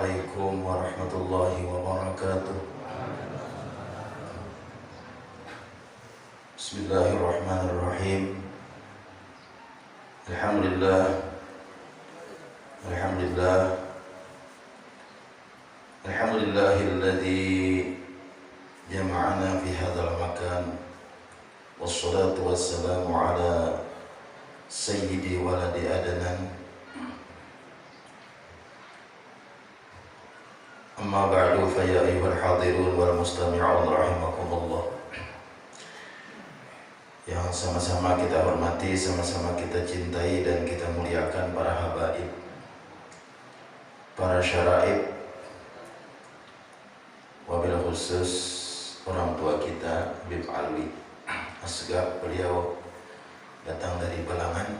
Assalamualaikum warahmatullahi wabarakatuh. Bismillahirrahmanirrahim. Alhamdulillah. Alhamdulillahilladzi jama'ana fi hadzal makan. Wassalatu wassalamu ala sayyidi waladi adnan. Amma ba'du fa ya ayyuhal hadirun wal mustami'un rahimakumullah. Yang sama-sama kita hormati, sama-sama kita cintai dan kita muliakan para habaib, para syaraib, wabil khusus orang tua kita Habib Alwi Asgaf. Beliau datang dari Balangan,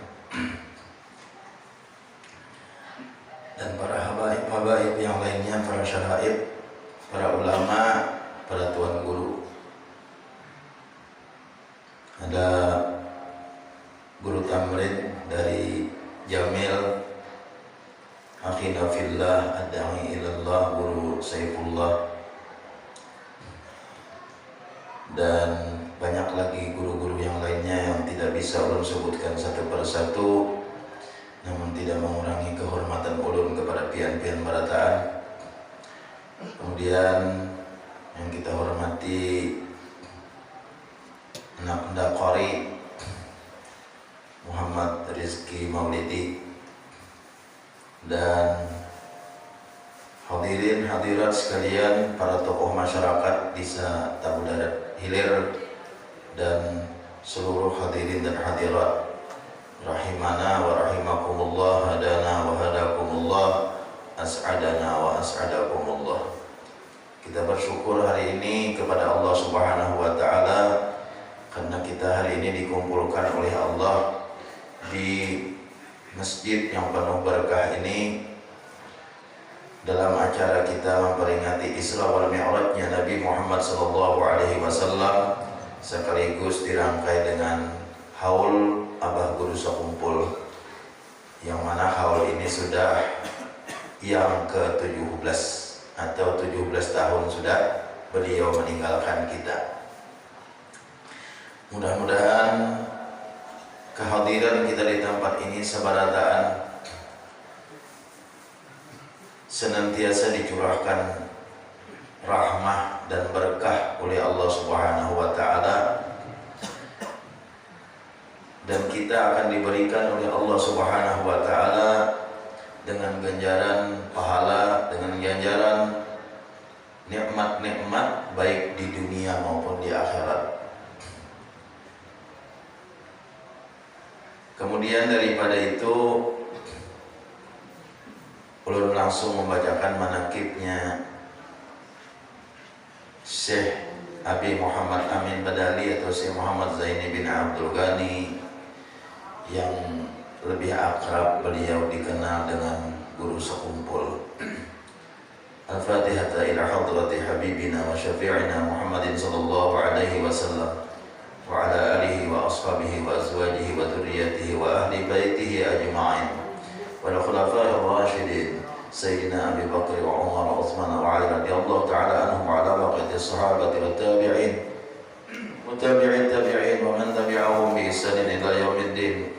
dan para habaib yang lainnya, para syaraib, para ulama, para tuan guru. Ada guru tamrin dari Jamil, akhina fillah, ad-da'i ilallah, guru Saifullah, dan banyak lagi guru-guru yang lainnya yang tidak bisa ulun sebutkan satu persatu, namun tidak mengurangi kehormatan ulun kepada pian-pian barataan. Kemudian yang kita hormati anak qari Muhammad Rizki Maulidi, dan hadirin hadirat sekalian, para tokoh masyarakat Desa Tabu Darat Hilir, dan seluruh hadirin dan hadirat rahimana wa rahimakumullah, hadana wa hadakumullah, as'adana wa as'adakumullah. Kita bersyukur hari ini kepada Allah Subhanahu wa ta'ala karena kita hari ini dikumpulkan oleh Allah di masjid yang penuh berkah ini dalam acara kita memperingati Isra wal Mi'rajnya Nabi Muhammad SAW, sekaligus dirangkai dengan haul Abah Guru Sekumpul, yang mana haul ini sudah yang ke-17 atau 17 tahun sudah beliau meninggalkan kita. Mudah-mudahan kehadiran kita di tempat ini sebarataan senantiasa dicurahkan rahmah dan berkah oleh Allah Subhanahu wa ta'ala, dan kita akan diberikan oleh Allah Subhanahu wa ta'ala dengan ganjaran pahala, dengan ganjaran nikmat-nikmat baik di dunia maupun di akhirat. Kemudian daripada itu, ulun langsung membacakan manaqibnya Syekh Abi Muhammad Amin Badali atau Syekh Muhammad Zaini bin Abdul Ghani, yang lebih akrab beliau dikenal dengan Guru Sekumpul. Al-Fatihah ila hadrati habibina wa syafi'ina Muhammadin sallallahu alaihi wasallam wa ala alihi wa ashabihi wa azwajihi wa dhurriyyatihi wa ahli baitihi ajma'in wal khulafa'ir rasyidin sayyidina Abi Bakr wa Umar wa Uthman wa Ali radhiyallahu ta'ala anhum wa ala baqiyati sahabati wa tabi'in wa tabi'in wa man tabi'ahum bi ihsanin ila yaumiddin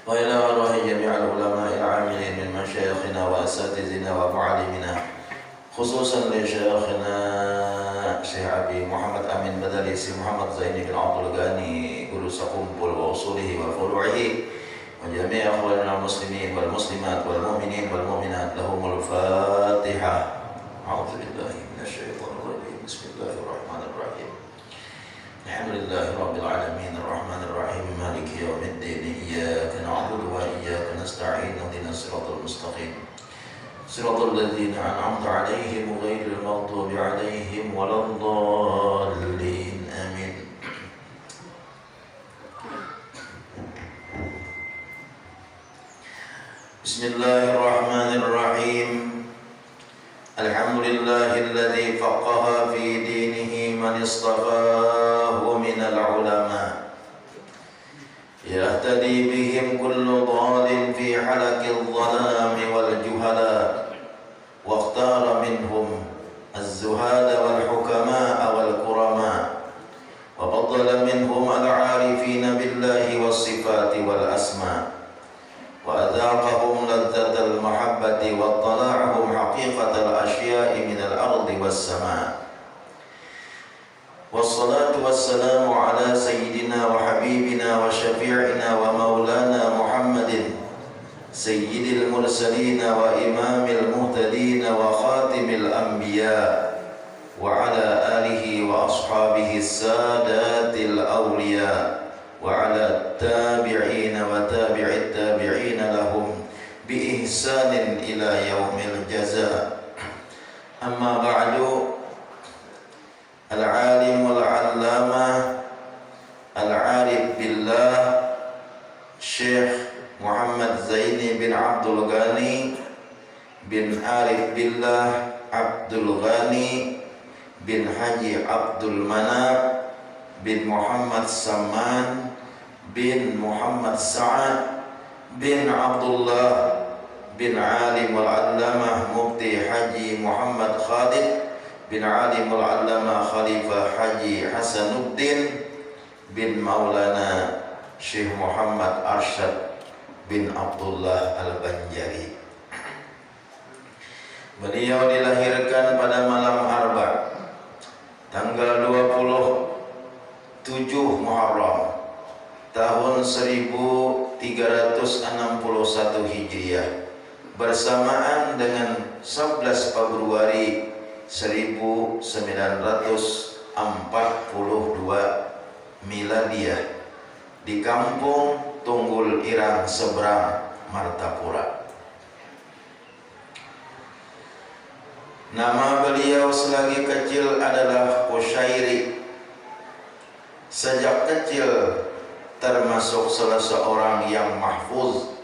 wa ila arwahi jami'al ulama'il 'amilin min masyayikhina wa asatizina wa mu'allimina, khususan li syayikhina Syekh Abi Muhammad Amin Badali Syekh Muhammad Zaini bin Abdul Ghani, Guru Sekumpul wa usulihi wa furu'ihi wa jami' akhwanina muslimin wal muslimat wal mu'minin wal mu'minat. Lahumul Fatihah. A'udzu billahi minasyaitonir rajim. Bismillahirrahmanirrahim. Alhamdulillahirabbil alamin arrahmanir rahim maliki yaumiddin iyyaka na'budu wa iyyaka nasta'in ihdinas siratal mustaqim siratal ladzina an'amta 'alaihim ghairil maghdubi 'alaihim waladdallin. Amin. Bismillahirrahmanirrahim. Alhamdulillahilladzi faqaha fi dinihi man istafahu minal ulama, yahtadi bihim kullu dhalin fi halaqil dhalami wal juhala, منهم الزهاد والحكماء والكرماء وفضل منهم العارفين بالله والصفات والأسماء وأذاقهم لذة المحبة واطلعهم حقيقة الأشياء من الأرض والسماء والصلاة والسلام على سيدنا وحبيبنا وشفيعنا ومولانا محمد سيد المرسلين وإمام المهتدين وخاتم الأنبياء وعلى آله وأصحابه السادات الأولياء وعلى التابعين وتابع التابعين لهم بإحسان إلى يوم الجزاء. أما بعد، العالم العلامة العارف بالله Syekh Muhammad Zaini bin Abdul Ghani bin Arif Billah Abdul Ghani bin Haji Abdul Manab bin Muhammad Saman bin Muhammad Sa'ad bin Abdullah bin Alim al-Allamah Mufti Haji Muhammad Khalid bin Alim al-Allamah Khalifah Haji Hasanuddin bin Maulana Syekh Muhammad Arsyad bin Abdullah Al-Banjari. Beliau dilahirkan pada malam Arba tanggal 27 Muharram tahun 1361 Hijriah bersamaan dengan 11 Februari 1942 Miladiah di kampung Tunggul Irang Seberang, Martapura. Nama beliau selagi kecil adalah Qushairi. Sejak kecil termasuk salah seorang yang mahfuz,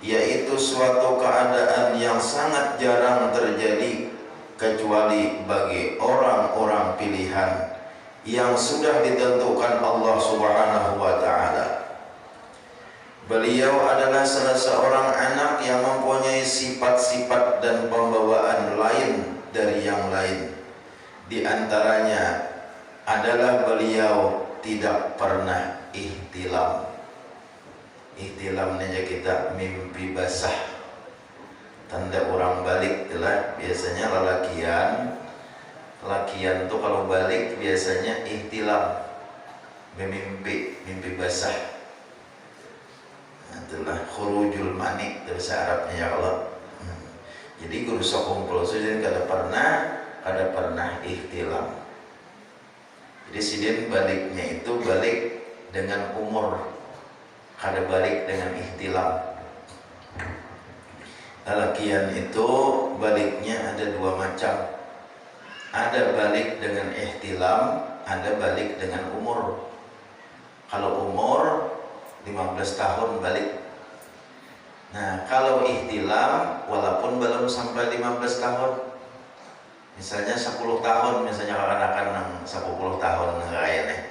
yaitu suatu keadaan yang sangat jarang terjadi kecuali bagi orang-orang pilihan yang sudah ditentukan Allah Subhanahu wa ta'ala. Beliau adalah salah seorang anak yang mempunyai sifat-sifat dan pembawaan lain dari yang lain. Di antaranya adalah beliau tidak pernah ihtilam. Ihtilam aja kita mimpi basah. Tanda orang balik itulah biasanya lelakian. Lelakian tuh kalau balik biasanya ihtilam, mimpi basah. Itulah khurujul mani bahasa Arabnya ya Allah. Jadi guru sakumpul sudin kada pernah ihtilam. Jadi sidin baliknya itu balik dengan umur, kada balik dengan ihtilam. Lelakian itu baliknya ada dua macam. Ada balik dengan ihtilam, ada balik dengan umur. Kalau umur 15 tahun balik. Nah, kalau ihtilam walaupun belum sampai 15 tahun, misalnya 10 tahun, misalnya akan 10 tahun kayaknya,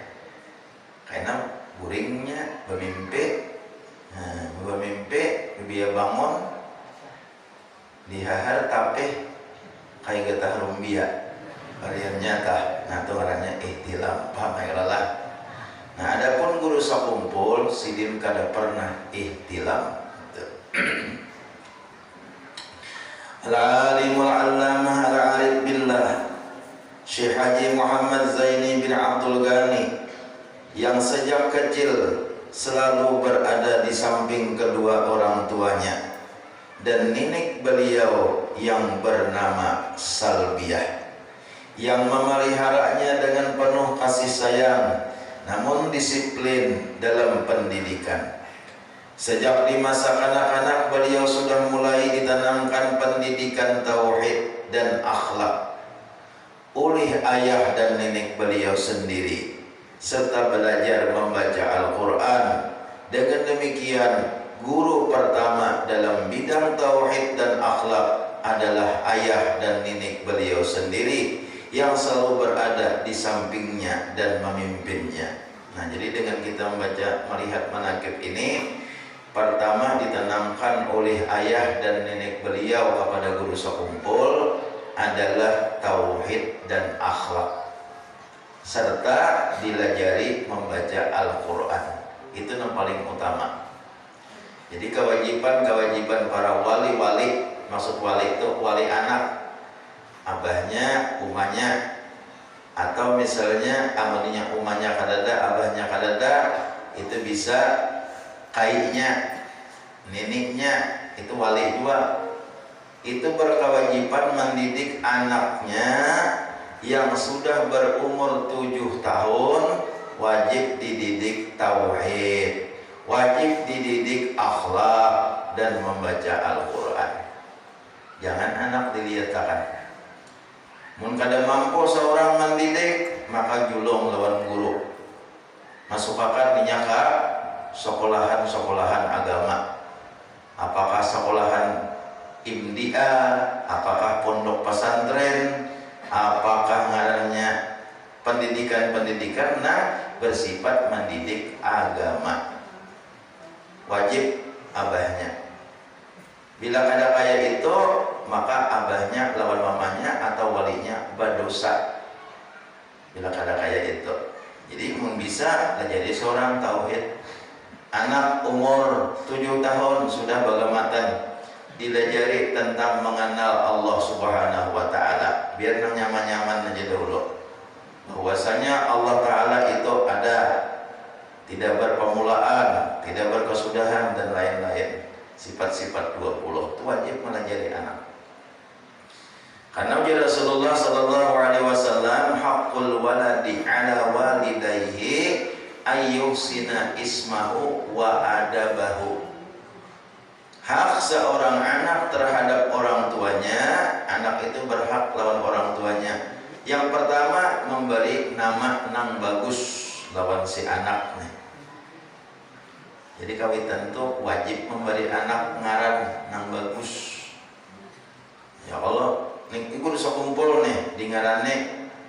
karena buringnya bermimpi, dia bangun dihahar tapi kayak getah rumbia, varian nyata. Nah, itu orangnya ihtilam, paham ya lah. Nah, adapun guru sakumpul sidin kada pernah ihtilam. Al-alimul allamah al-arif billah Syekh Haji Muhammad Zaini bin Abdul Ghani yang sejak kecil selalu berada di samping kedua orang tuanya dan nenek beliau yang bernama Salbiah yang memeliharanya dengan penuh kasih sayang namun disiplin dalam pendidikan. Sejak di masa kanak-kanak beliau sudah mulai ditanamkan pendidikan tauhid dan akhlak oleh ayah dan nenek beliau sendiri serta belajar membaca Al-Quran. Dengan demikian guru pertama dalam bidang tauhid dan akhlak adalah ayah dan nenek beliau sendiri yang selalu berada di sampingnya dan memimpinnya. Nah, jadi dengan kita melihat manaqib ini, pertama ditanamkan oleh ayah dan nenek beliau kepada guru sakumpul ada adalah tauhid dan akhlak, serta dilajari membaca Al-Quran. Itu yang paling utama. Jadi kewajiban para wali-wali, maksud wali itu wali anak, abahnya, umahnya, atau misalnya amaninya umahnya kadada, abahnya kadada, itu bisa kainya, neniknya, itu wali juga. Itu berkewajiban mendidik anaknya yang sudah berumur 7 tahun, wajib dididik tauhid, wajib dididik akhlak dan membaca Al-Quran. Jangan anak dilihatkan. Mun kada mampu seorang mendidik, maka julung lawan guru. Masukakan dinyaka sekolahan-sekolahan agama. Apakah sekolahan Imdia, apakah pondok pesantren, apakah ngarannya pendidikan-pendidikan bersifat mendidik agama. Wajib abahnya. Bila kada kaya itu, maka abahnya lawan mamanya atau walinya berdosa. Bila kada kaya itu. Jadi bisa jadi seorang tauhid. Anak umur 7 tahun sudah bagamatan, dilajari tentang mengenal Allah Subhanahu wa Ta'ala. Biar nyaman-nyaman aja dulu. Bahwasanya Allah Ta'ala itu ada, tidak berpermulaan, tidak berkesudahan dan lain-lain. Sifat-sifat 20 itu wajib melajari anak. Karena ujar Rasulullah sallallahu alaihi wasallam, haqqul waladi ala walidayhi ayyuhsina ismahu wa adabahu. Hak seorang anak terhadap orang tuanya, anak itu berhak lawan orang tuanya. Yang pertama, memberi nama nang bagus lawan si anak. Jadi kawitan itu wajib memberi anak ngaran nang bagus. Ya Allah, nih ibu bisa kumpul nih di ngarannya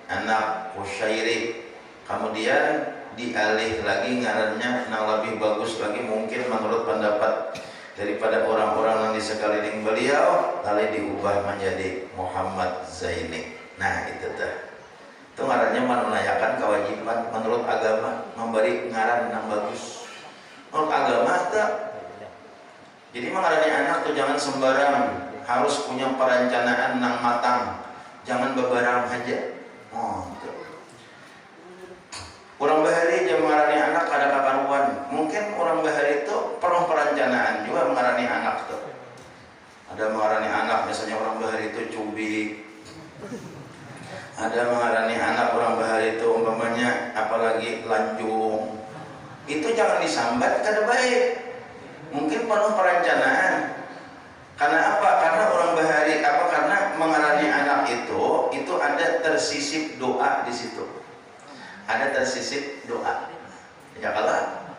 anak Kusyairi. Kemudian dialih lagi ngarannya nang lebih bagus lagi, mungkin menurut pendapat daripada orang-orang yang di sekeliling beliau, lalu diubah menjadi Muhammad Zaini. Nah itu tuh. Itu ngarannya menunaikan kewajiban menurut agama, memberi ngaran yang bagus. Menurut agama tak. Jadi mengarani anak tuh jangan sembarang, harus punya perencanaan yang matang. Jangan bebarang aja. Oh, tuh. Orang bahari aja mengarani anak ada kakaruan. Mungkin orang bahari itu penuh perencanaan juga mengarani anak tuh. Ada mengarani anak, misalnya orang bahari itu cubik. Ada mengarani anak orang bahari itu umpamanya apalagi lanjung. Itu jangan disambat kada baik. Mungkin penuh perencanaan. Karena apa? Karena orang bahari apa? Karena mengarani anak itu ada tersisip doa di situ. Ada tersisip doa. Ya kalah.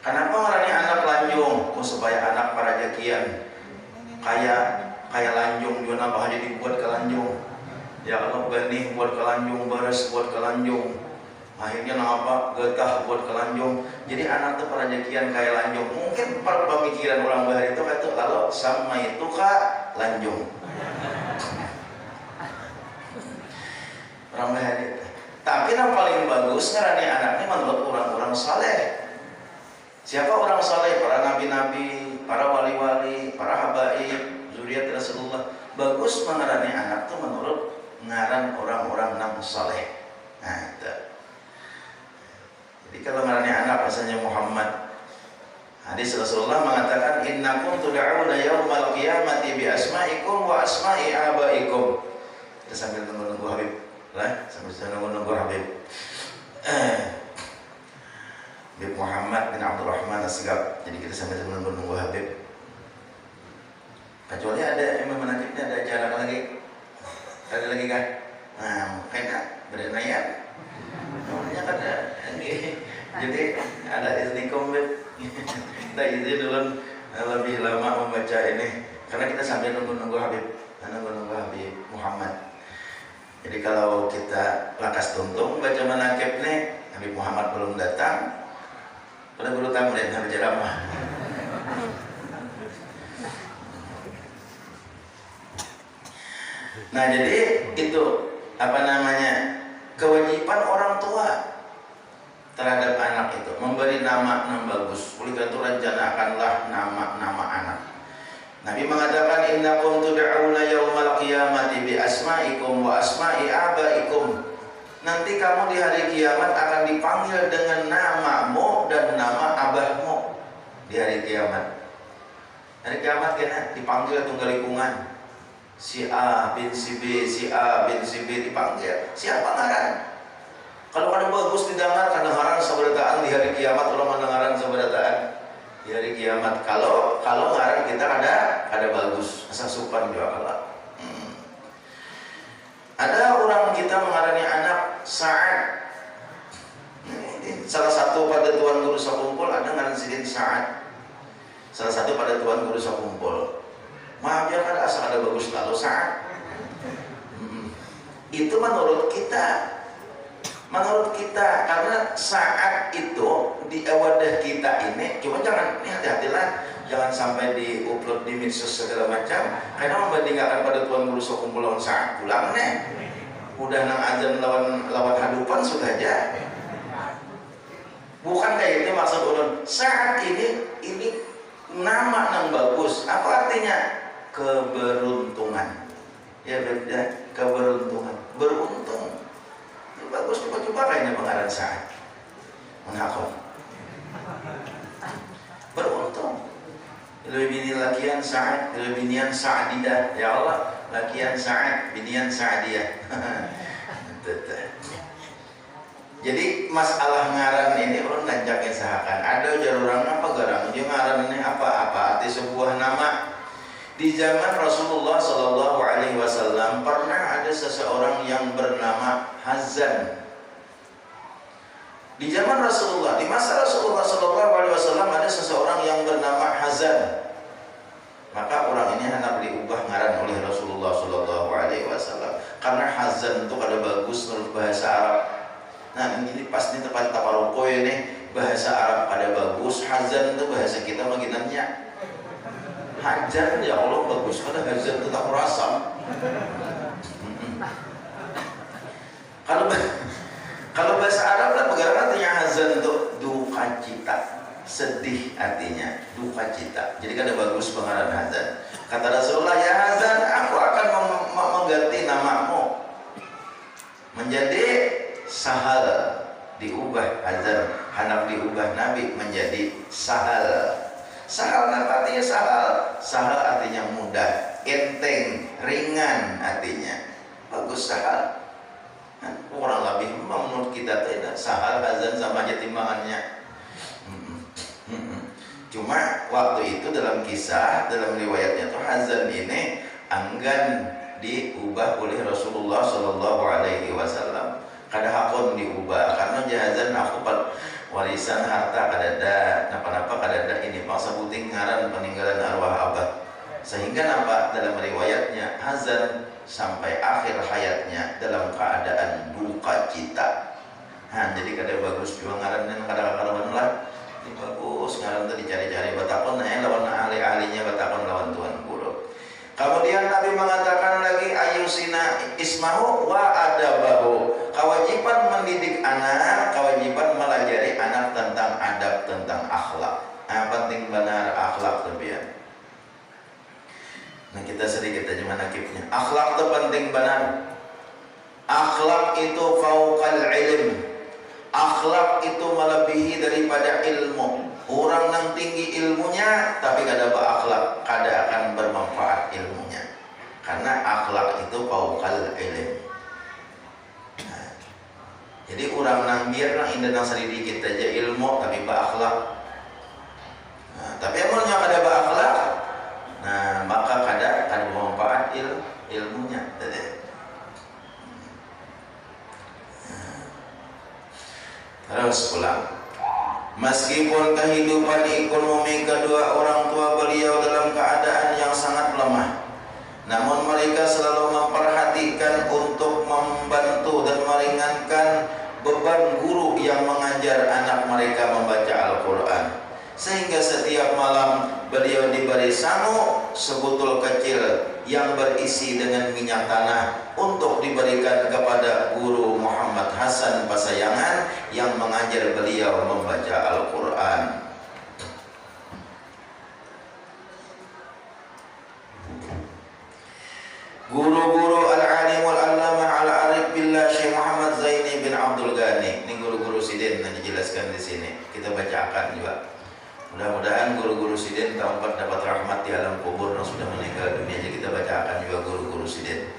Kenapa mengarani anak lanjung? Oh, supaya anak para jakian kayak lanjung juga apa aja dibuat ke lanjung. Ya kalau benih buat ke lanjung, beres buat ke lanjung. Akhirnya apa? Getah buat ke lanjung. Jadi anak tuh para jakian kayak lanjung. Mungkin pemikiran orang bahari itu kata kalau sama itu kak lanjung. Orang bahari. Tapi yang paling bagus ngarani anaknya menurut orang-orang saleh. Siapa orang saleh? Para nabi-nabi, para wali-wali, para habaib, zuriat Rasulullah. Bagus mengarani anak tuh menurut ngaran orang-orang yang saleh. Nah itu. Jadi kalau ngarani anak misalnya Muhammad, hadis Rasulullah mengatakan innakum tud'auna yaumal qiyamati bi asma'ikum wa asma'i abaikum. Kita sambil nunggu Habib lah, sambil nunggu Habib. Habib Muhammad bin Abdul Rahman As-Sigab. Jadi kita sambil nunggu Habib. Kecuali ada imam manakibnya, ada acara lagi. Ada lagi kan? Nah, kayaknya bernaya. Namanya kan jadi ada iznikum kita izin dulu lebih lama membaca ini karena kita sambil nunggu Habib Muhammad. Jadi kalau kita lakas tuntung baca manakib nih, Habib Muhammad belum datang, pada guru tamu dan Habib ceramah. Nah jadi itu apa namanya, kewajiban orang tua terhadap anak itu memberi nama yang bagus. Oleh karena itu rencanakanlah nama anak. Nabi mengatakan innakum tud'auna yaumal qiyamati bi asma'ikum wa asma'i abaikum. Nanti kamu di hari kiamat akan dipanggil dengan namamu dan nama abahmu di hari kiamat. Hari kiamat kena dipanggil tunggalikungan. Si A bin si B, si A bin si B dipanggil. Siapa ngaran? Kalau kada bagus didengar kedengaran sabarataan di hari kiamat, ulama mendengaran sabarataan di hari kiamat. Kalau ngaran kita kada bagus, asa supan juga kalah. Ada orang kita mengarani anak Sa'ad. Salah satu pada tuan guru sakumpul ada ngaran sidin Sa'ad. Salah satu pada tuan guru sakumpul. Maaf ya kada asa kada bagus lalu Sa'ad. Itu menurut kita karena saat itu di wadah kita ini, cuma jangan ini hati-hatilah, jangan sampai di-upload di medsos segala macam, karena membandingkan pada tuan guru sekumpul lawan saat pulang nih udah nang azan lawan hadupan sudah aja, bukan kayak itu maksud ulun. Saat ini nama yang bagus, apa artinya? Keberuntungan ya, beda keberuntungan, beruntung. Bagus, coba kayaknya pengarang Sa'ad menghakon beruntung. Lebih bini lakian Sa'ad, lebih binian Sa'adidah. Ya Allah, lakian Sa'ad, binian Sa'adiyah. Jadi masalah ngaran ini orang ngajaknya sahakan ada jaruran apa garang dia ngaran ini apa arti sebuah nama. Di zaman Rasulullah Shallallahu Alaihi Wasallam pernah ada seseorang yang bernama Hazan. Di zaman Rasulullah, di masa Rasulullah Shallallahu Alaihi Wasallam ada seseorang yang bernama Hazan. Maka orang ini hendak diubah ngaran oleh Rasulullah Shallallahu Alaihi Wasallam karena Hazan itu kada bagus menurut bahasa Arab. Nah ini pas di tempat taparuko ini bahasa Arab kada bagus, Hazan itu bahasa kita maginannya. Hajar ya Allah bagus, pada hajar tetap rasam. Kalau bahasa Arab lah pegangan artinya hazan untuk duka cita, sedih artinya duka cita. Jadi kan ada bagus pengarang hazan. Kata Rasulullah, ya Hazan, aku akan mengganti namamu menjadi Sahal. Diubah Hazan, hendak diubah Nabi menjadi Sahal. Sahal artinya sahal. Sahal artinya mudah, enteng, ringan artinya. Bagus sahal. Nah, kurang lebih menurut kita tidak sahal Hazan sama aja timbangannya. Cuma waktu itu dalam kisah, dalam riwayatnya tuh Hazan ini enggan diubah oleh Rasulullah Shallallahu Alaihi Wasallam. Kada hakun diubah karena Hazan aku warisan harta kadada napa-napa kadada ini masa puting ngaran peninggalan arwah abah, sehingga nampak dalam riwayatnya Hazan sampai akhir hayatnya dalam keadaan duka cita. Jadi kada bagus juga ngaran dan kada-kada lah ini bagus ngaran tadi cari-cari batakon lawan ahli-ahlinya batakon lawan tuan guru. Kemudian Nabi mengatakan lagi ayusina ismahu wa adabahu. Kewajiban mendidik anak, kewajiban melajari anak tentang adab, tentang akhlak. Penting benar akhlak lebihan. Nah kita sedikit aja manakibnya. Akhlak itu penting benar. Akhlak itu fauqal ilm. Akhlak itu melebihi daripada ilmu. Orang yang tinggi ilmunya tapi kada berakhlak, kada akan bermanfaat ilmunya. Karena akhlak itu fauqal ilm. Jadi orang nang biar nang indah nang sedikit aja ilmu tapi berakhlak. Tapi amalnya kada berakhlak, nah maka kada bermanfaat ilmunya. Terus pulang. Meskipun kehidupan ekonomi kedua orang tua beliau dalam keadaan yang sangat lemah, namun mereka selalu memperhatikan untuk membantu dan meringankan beban guru yang mengajar anak mereka membaca Al-Quran. sehingga setiap malam beliau diberi sangu sebutul kecil yang berisi dengan minyak tanah untuk diberikan kepada guru Muhammad Hasan Pasayangan yang mengajar beliau membaca Al-Quran. Guru-guru Al-Alimul Allamah Al-Arif Billah Syekh Muhammad Zaini bin Abdul Ghani. Ini guru-guru sidin yang dijelaskan di sini. Kita bacakan juga. Mudah-mudahan guru-guru sidin tempat dapat rahmat di alam kubur yang sudah meninggal dunia. Jadi kita bacakan juga guru-guru sidin.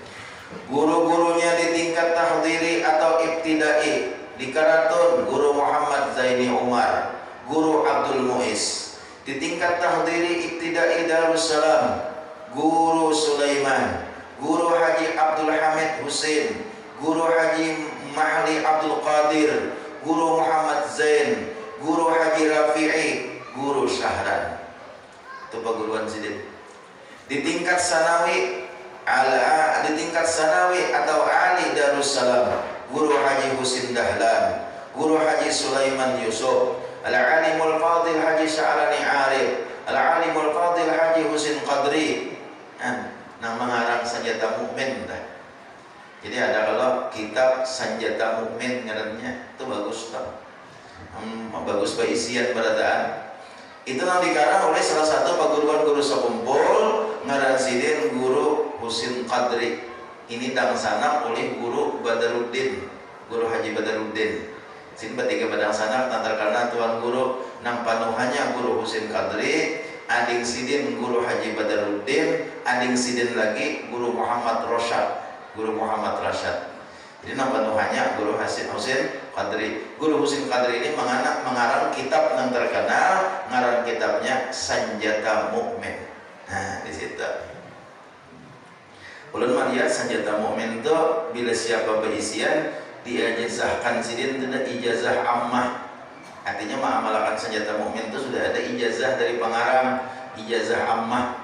Guru-gurunya di tingkat tahdiri atau ibtidai di Karatun, Guru Muhammad Zaini Umar, Guru Abdul Muiz. Di tingkat tahdiri ibtidai Darussalam, Guru Sulaiman, Guru Haji Abdul Hamid Husin, Guru Haji Mahli Abdul Qadir, Guru Muhammad Zain, Guru Haji Rafi'i, Guru Syahran. Itu perguruan sidin. Di tingkat sanawi di tingkat sanawi atau ali Darussalam, Guru Haji Husin Dahlan, Guru Haji Sulaiman Yusuf, Al-Alimul Fadil Haji Sya'rani Arif, Al-Alimul Fadil Haji Husin Qadri. Nah, mengarang Sanjata Mukmin dah. Jadi ada kalau kitab Sanjata Mukmin ngarannya itu bagus tak? Bagus isian berataan. Itu yang dikarang oleh salah satu perguruan guru sekumpul ngaran sidin Guru Husin Qadri. Ini dangsanak oleh Guru Badaruddin, Guru Haji Badaruddin. Sin bertiga badang sanak nantar karena tuan guru nang panuhannya Guru Husin Qadri, ading sidin Guru Haji Badaruddin, ading sidin lagi Guru Muhammad Rasyad, Guru Muhammad Rasyad. Jadi nang panuhannya Guru Husin Qadri. Guru Husin Qadri ini mengarang kitab yang terkenal, ngarang kitabnya Sanjata Mukmin. Nah, di situ. Ulun melihat Sanjata Mukmin itu bila siapa berisian diijazahkan sidin tidak ijazah ammah. Artinya mengamalkan Sanjata Mukmin itu sudah ada ijazah dari pengarang, ijazah ammah.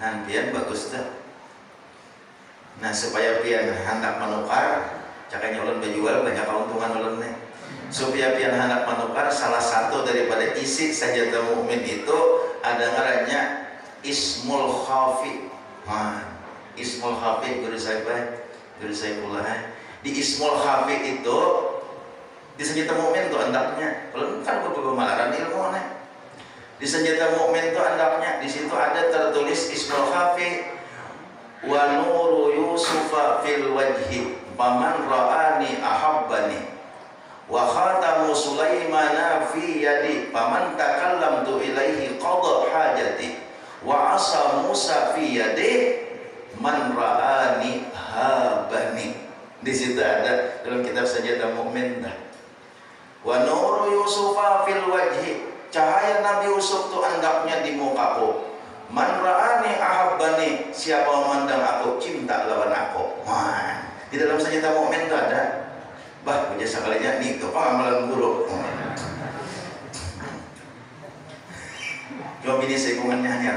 Nah, pian bagus tuh. Nah, supaya pian hendak menukar, cakanya ulun berjual banyak keuntungan ulun nih. Supaya pian hendak menukar, salah satu daripada isi Sanjata Mukmin itu ada ngarannya Ismul Khafi. Ismul Khafi guru saya pula. Di Ismul Khafi itu di Sanjata Mukmin itu andaknya. Kalau kan pemalaran ilmu nih. Di Sanjata Mukmin itu andaknya di situ ada tertulis Ismul Khafi wa nuru Yusufa fil wajhi paman ra'ani ahabbani wa khatamu Sulaimana fi yadi paman takallamtu ilaihi qada hajati wa asa Musa fi yadi man ra'ani habani. Di situ ada dalam kitab Sanjata Mukmin dah. Wa nuru Yusufa fil wajhi, cahaya Nabi Yusuf tu andaknya di mukaku. Man ra'ani ahabbani, siapa memandang aku cinta lawan aku. Wah, di dalam Sanjata Mukmin itu ada. Bah, punya sekalinya nih itu amalan guru. Coba bini sekungannya hanya.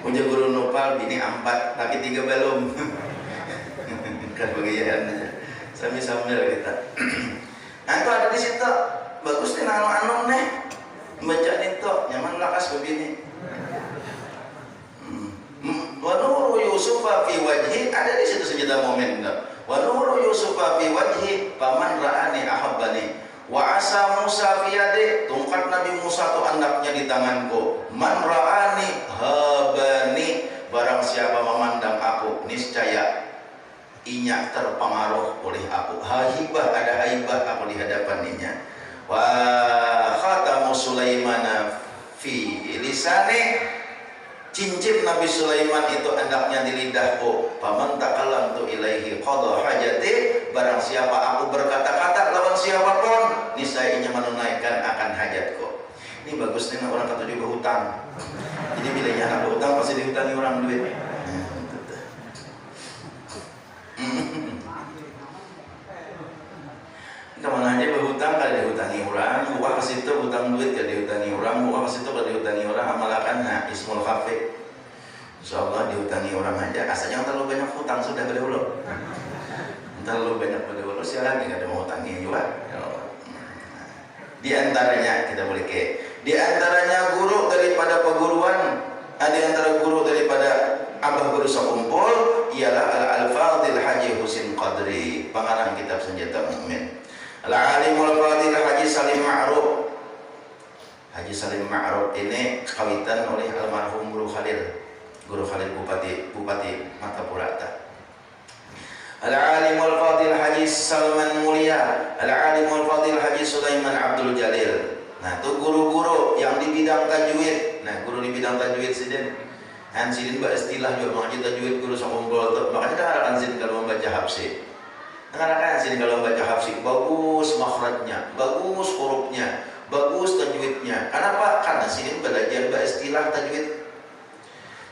Punya guru nopal bini 4 tapi 3 belum. Kan bagaian aja. Sambil kita. Nah, itu ada di situ. Bagus nih anu nih. Baca itu nyaman lakas begini. Wa nuru Yusufa fi wajhi, ada di situ Sanjata Mukmin. Wa nuru Yusufa fi wajhi paman ra'ani ahabbani wa asa Musa fi yadi, tongkat Nabi Musa tu andaknya di tanganku. Man ra'ani habani, barang siapa memandang aku niscaya inya terpengaruh oleh aku. Haibah, ada haibah aku di hadapannya. Wa khatamu Sulaimana fi lisani, cincin Nabi Sulaiman itu hendaknya di lidahku. Paman takallamtu ilaihi qada hajati, barang siapa aku berkata-kata lawan siapapun niscaya ia menunaikan akan hajatku. Ini bagus nih orang kata juga hutang. Jadi bila anak hutang pasti dihutangi orang duit. Kemana aja berhutang kalau dihutangi orang, buah ke situ hutang duit kalau dihutangi orang, buah ke situ kalau dihutangi orang, amalakan Ismul Khafi. Insyaallah dihutangi orang aja, asal jangan terlalu banyak hutang sudah pada dulu. Terlalu banyak pada dulu siapa lagi nggak ada mau hutangi juga. Di antaranya kita boleh ke. Di antaranya guru daripada perguruan, di antara guru daripada abah guru sekumpul ialah Al-Fadil Haji Husin Qadri, pengarang kitab Senjata Mukmin. Al-Alimul Fadil Haji Salim Ma'ruf. Haji Salim Ma'ruf ini kawitan oleh almarhum Guru Khalil Bupati Martapura. Al-Alimul Fadil Haji Salman Mulia, Al-Alimul Fadil Haji Sulaiman Abdul Jalil. Nah, itu guru-guru yang di bidang tajwid. Nah, guru di bidang tajwid sidin. Han sidin istilah juga mengaji tajwid guru sekumpul tuh. Makanya dengarkan sidin kalau membaca hafsi. Dengarkan sidin kalau membaca hafsi, bagus makhrajnya, bagus hurufnya, bagus tajwidnya. Kenapa? Karena sidin belajar istilah tajwid.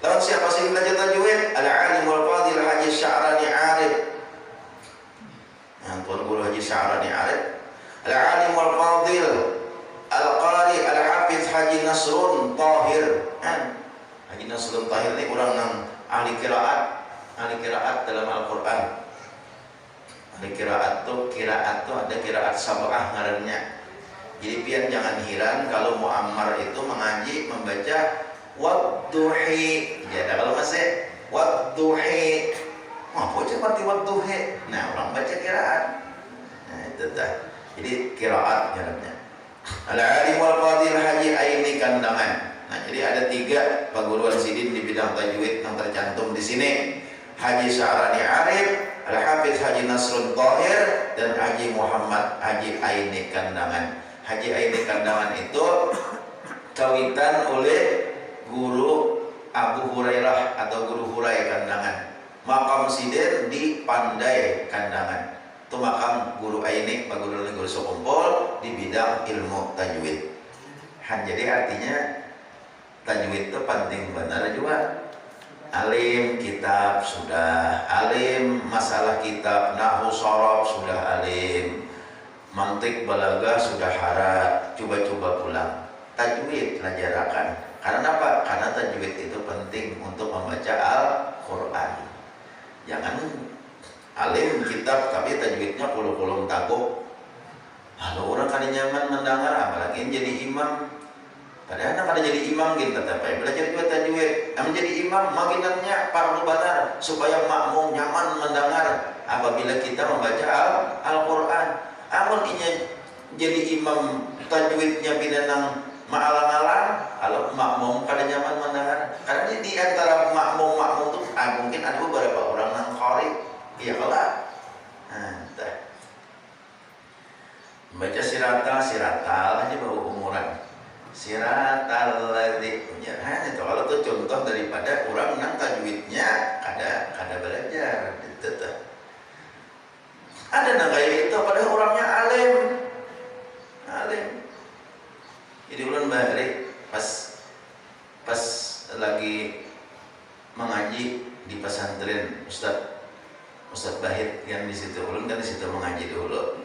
Lawan siapa sih belajar tajwid? Al-Alimul Fadil Haji Sya'rani Arif. Yang Tuan Guru Haji Sya'rani Arif. Al-Alimul Fadil Al-Qari Al-Hafiz Haji Nasrun Tahir. Haji Nasrun Tahir ini orang yang ahli kiraat dalam Al-Quran. Ahli kiraat tuh ada kiraat sab'ah ngarannya. Jadi pian jangan heran kalau Muammar itu mengaji membaca wadduhi. Ya, kalau masih wadduhi, apa seperti wadduhi? Nah, orang baca kiraat. Nah, itu dah. Jadi kiraat jalannya. Al-Alimul Fadil Haji Aini Kandangan. Nah, jadi ada 3 perguruan sidin di bidang tajwid yang tercantum di sini. Haji Sya'rani Arif, Al-Hafiz Haji Nasrun Tahir, dan Haji Muhammad Haji Aini Kandangan. Haji Aini Kandangan itu kawitan oleh Guru Abu Hurairah atau Guru Hurai Kandangan. Makam sidin di Pandai Kandangan. Itu makam Guru Aini, Guru sekumpul di bidang ilmu tajwid. Jadi artinya tajwid itu penting benar juga. Alim kitab sudah alim, masalah kitab nahwu sharaf sudah alim, mantik balaghah sudah harat. Coba-coba pulang tajwid pelajaran. Karena apa? Karena tajwid itu penting untuk membaca Al-Quran. Jangan alim kitab tapi tajwidnya puluh-puluh takut. Lalu orang kada nyaman mendengar, apalagi jadi imam. Padahal kada jadi imam gitu, tapi belajar juga tajwid. Menjadi imam makinannya fardu banar supaya makmum nyaman mendengar apabila kita membaca Al-Quran. Amun inya jadi imam tajwidnya pinanang maalang-alang, kalau makmum kada nyaman mendengar. Karena di antara makmum tuh mungkin ada beberapa orang yang qari. Iya kalah. Nah, baca siratal aja baru umuran. Siratal ladzi. Ya, itu kalau tuh contoh daripada orang nang tajwidnya kada belajar gitu tuh. Ada nang kayak itu padahal orangnya alim. Jadi ulun balik pas lagi mengaji di pesantren Ustaz Bahid yang di situ, ulun kan di situ mengaji dulu.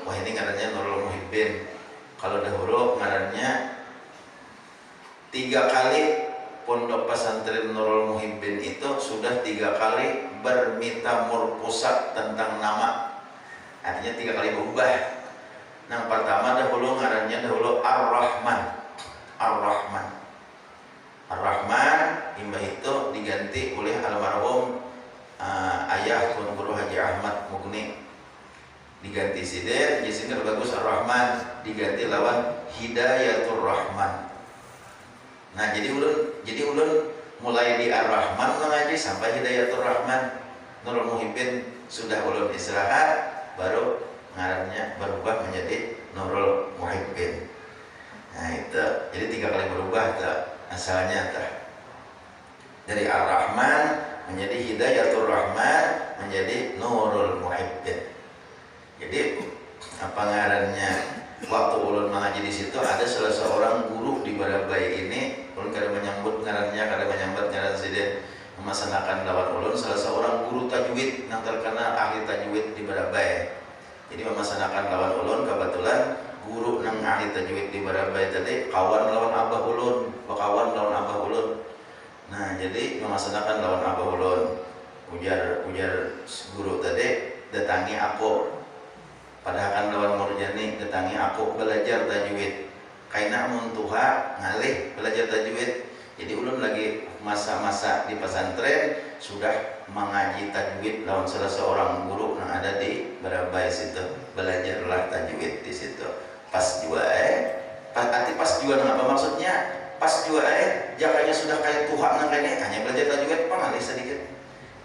Wah ini ngarannya Nurul Muhibbin. Kalau dahulu ngarannya 3 kali pondok pesantren Nurul Muhibbin itu sudah 3 kali bermetamorfosa tentang nama. Artinya 3 kali berubah. Yang pertama dahulu ngarannya Ar-Rahman imbah itu diganti oleh almarhum ayah Tuan Guru Haji Ahmad Mugni, diganti sidin jadi bagus Ar-Rahman, diganti lawan Hidayatul Rahman. Nah jadi ulun mulai di Ar-Rahman mengaji sampai Hidayatul Rahman. Nurul Muhibbin sudah ulun istirahat, baru ngarannya berubah menjadi Nurul Muhibbin. Nah itu jadi 3 kali berubah tuh asalnya tuh. Dari Ar-Rahman menjadi Hidayatul Rahman menjadi Nurul Muhibbin. Jadi apa ngarannya waktu ulun mengaji di situ ada salah seorang guru di Barabai ini, ulun kada menyambut ngaran sidin memaksanakan lawan ulun salah seorang guru tajwid yang terkenal ahli tajwid di Barabai. Jadi memaksanakan lawan ulun, kebetulan guru nang ahli tajwid di Barabai tadi kawan lawan abah ulun, bakawan lawan abah ulun. Nah jadi memaksanakan lawan abah ulun. Ujar guru tadi datangi aku. padahal kan lawan murjani ketangi aku belajar tajwid kaina mun tuha ngalih belajar tajwid. Jadi ulun lagi masa-masa di pesantren sudah mengaji tajwid lawan salah seorang guru yang ada di Barabai situ, belajarlah tajwid di situ. Pas jua pas jua apa maksudnya? Pas jua jakanya sudah kayak tuha nang kene hanya belajar tajwid pangalih sedikit.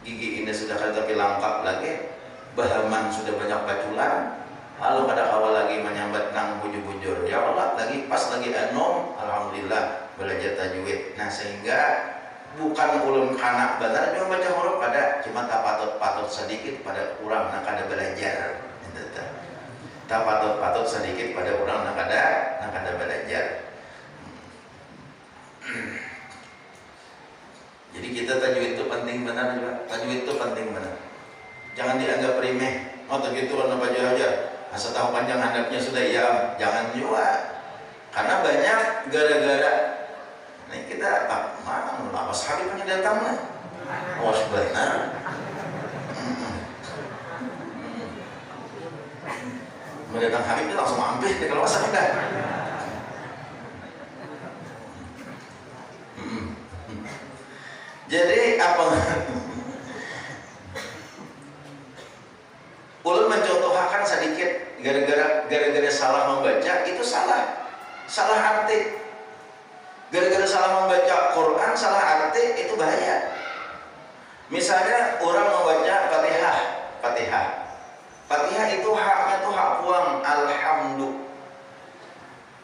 Gigi ini sudah kan tapi lengkap lagi, bahaman sudah banyak baculan. Lalu pada awal lagi menyambat nang bujur-bujur, ya Allah lagi pas lagi enom, alhamdulillah belajar tajwid. Nah sehingga bukan ulun kanak benar cuma baca huruf pada cuma tak patut sedikit pada kurang nak ada belajar. Tak patut sedikit pada kurang nak ada belajar. Jadi kita tajwid itu penting benar juga. Tajwid itu penting benar. Jangan dianggap remeh. Oh tajwid itu warna baju aja. Asal tahu panjang hadapnya sudah iya. Jangan juga. Karena banyak gara-gara ini kita mana apa sekali punya datang lah. Oh sebenarnya. Mendatang Habib langsung mampir di keluasan dah. Jadi apa? Ulun mencontohkan sedikit gara-gara salah membaca itu salah arti. Gara-gara salah membaca Quran salah arti itu bahaya. Misalnya orang membaca Fatihah itu haknya tuh hak buang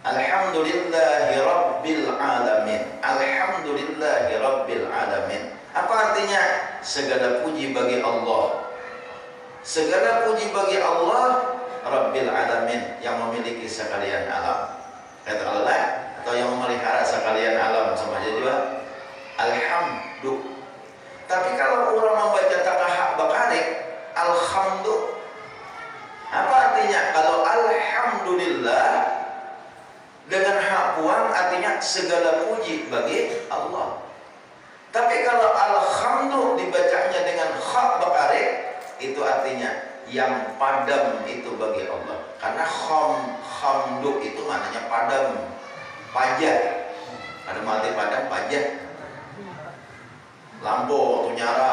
Alhamdulillahi Rabbil Alamin. Alhamdulillahi Rabbil Alamin. Apa artinya? Segala puji bagi Allah. Segala puji bagi Allah Rabbil Alamin, yang memiliki sekalian alam. Kata Allah, atau yang memelihara sekalian alam, sama aja juga. Alhamdulillah. Tapi kalau orang membaca takahak bakarik, alhamdulillah. Apa artinya? Kalau alhamdulillah dengan hak buang artinya segala puji bagi Allah. Tapi kalau alhamdulillah dibacanya dengan hak bakarik, itu artinya yang padam itu bagi Allah. Karena hamdu itu maknanya padam, pajak. Ada mati padam, pajak. Lampu waktu nyala,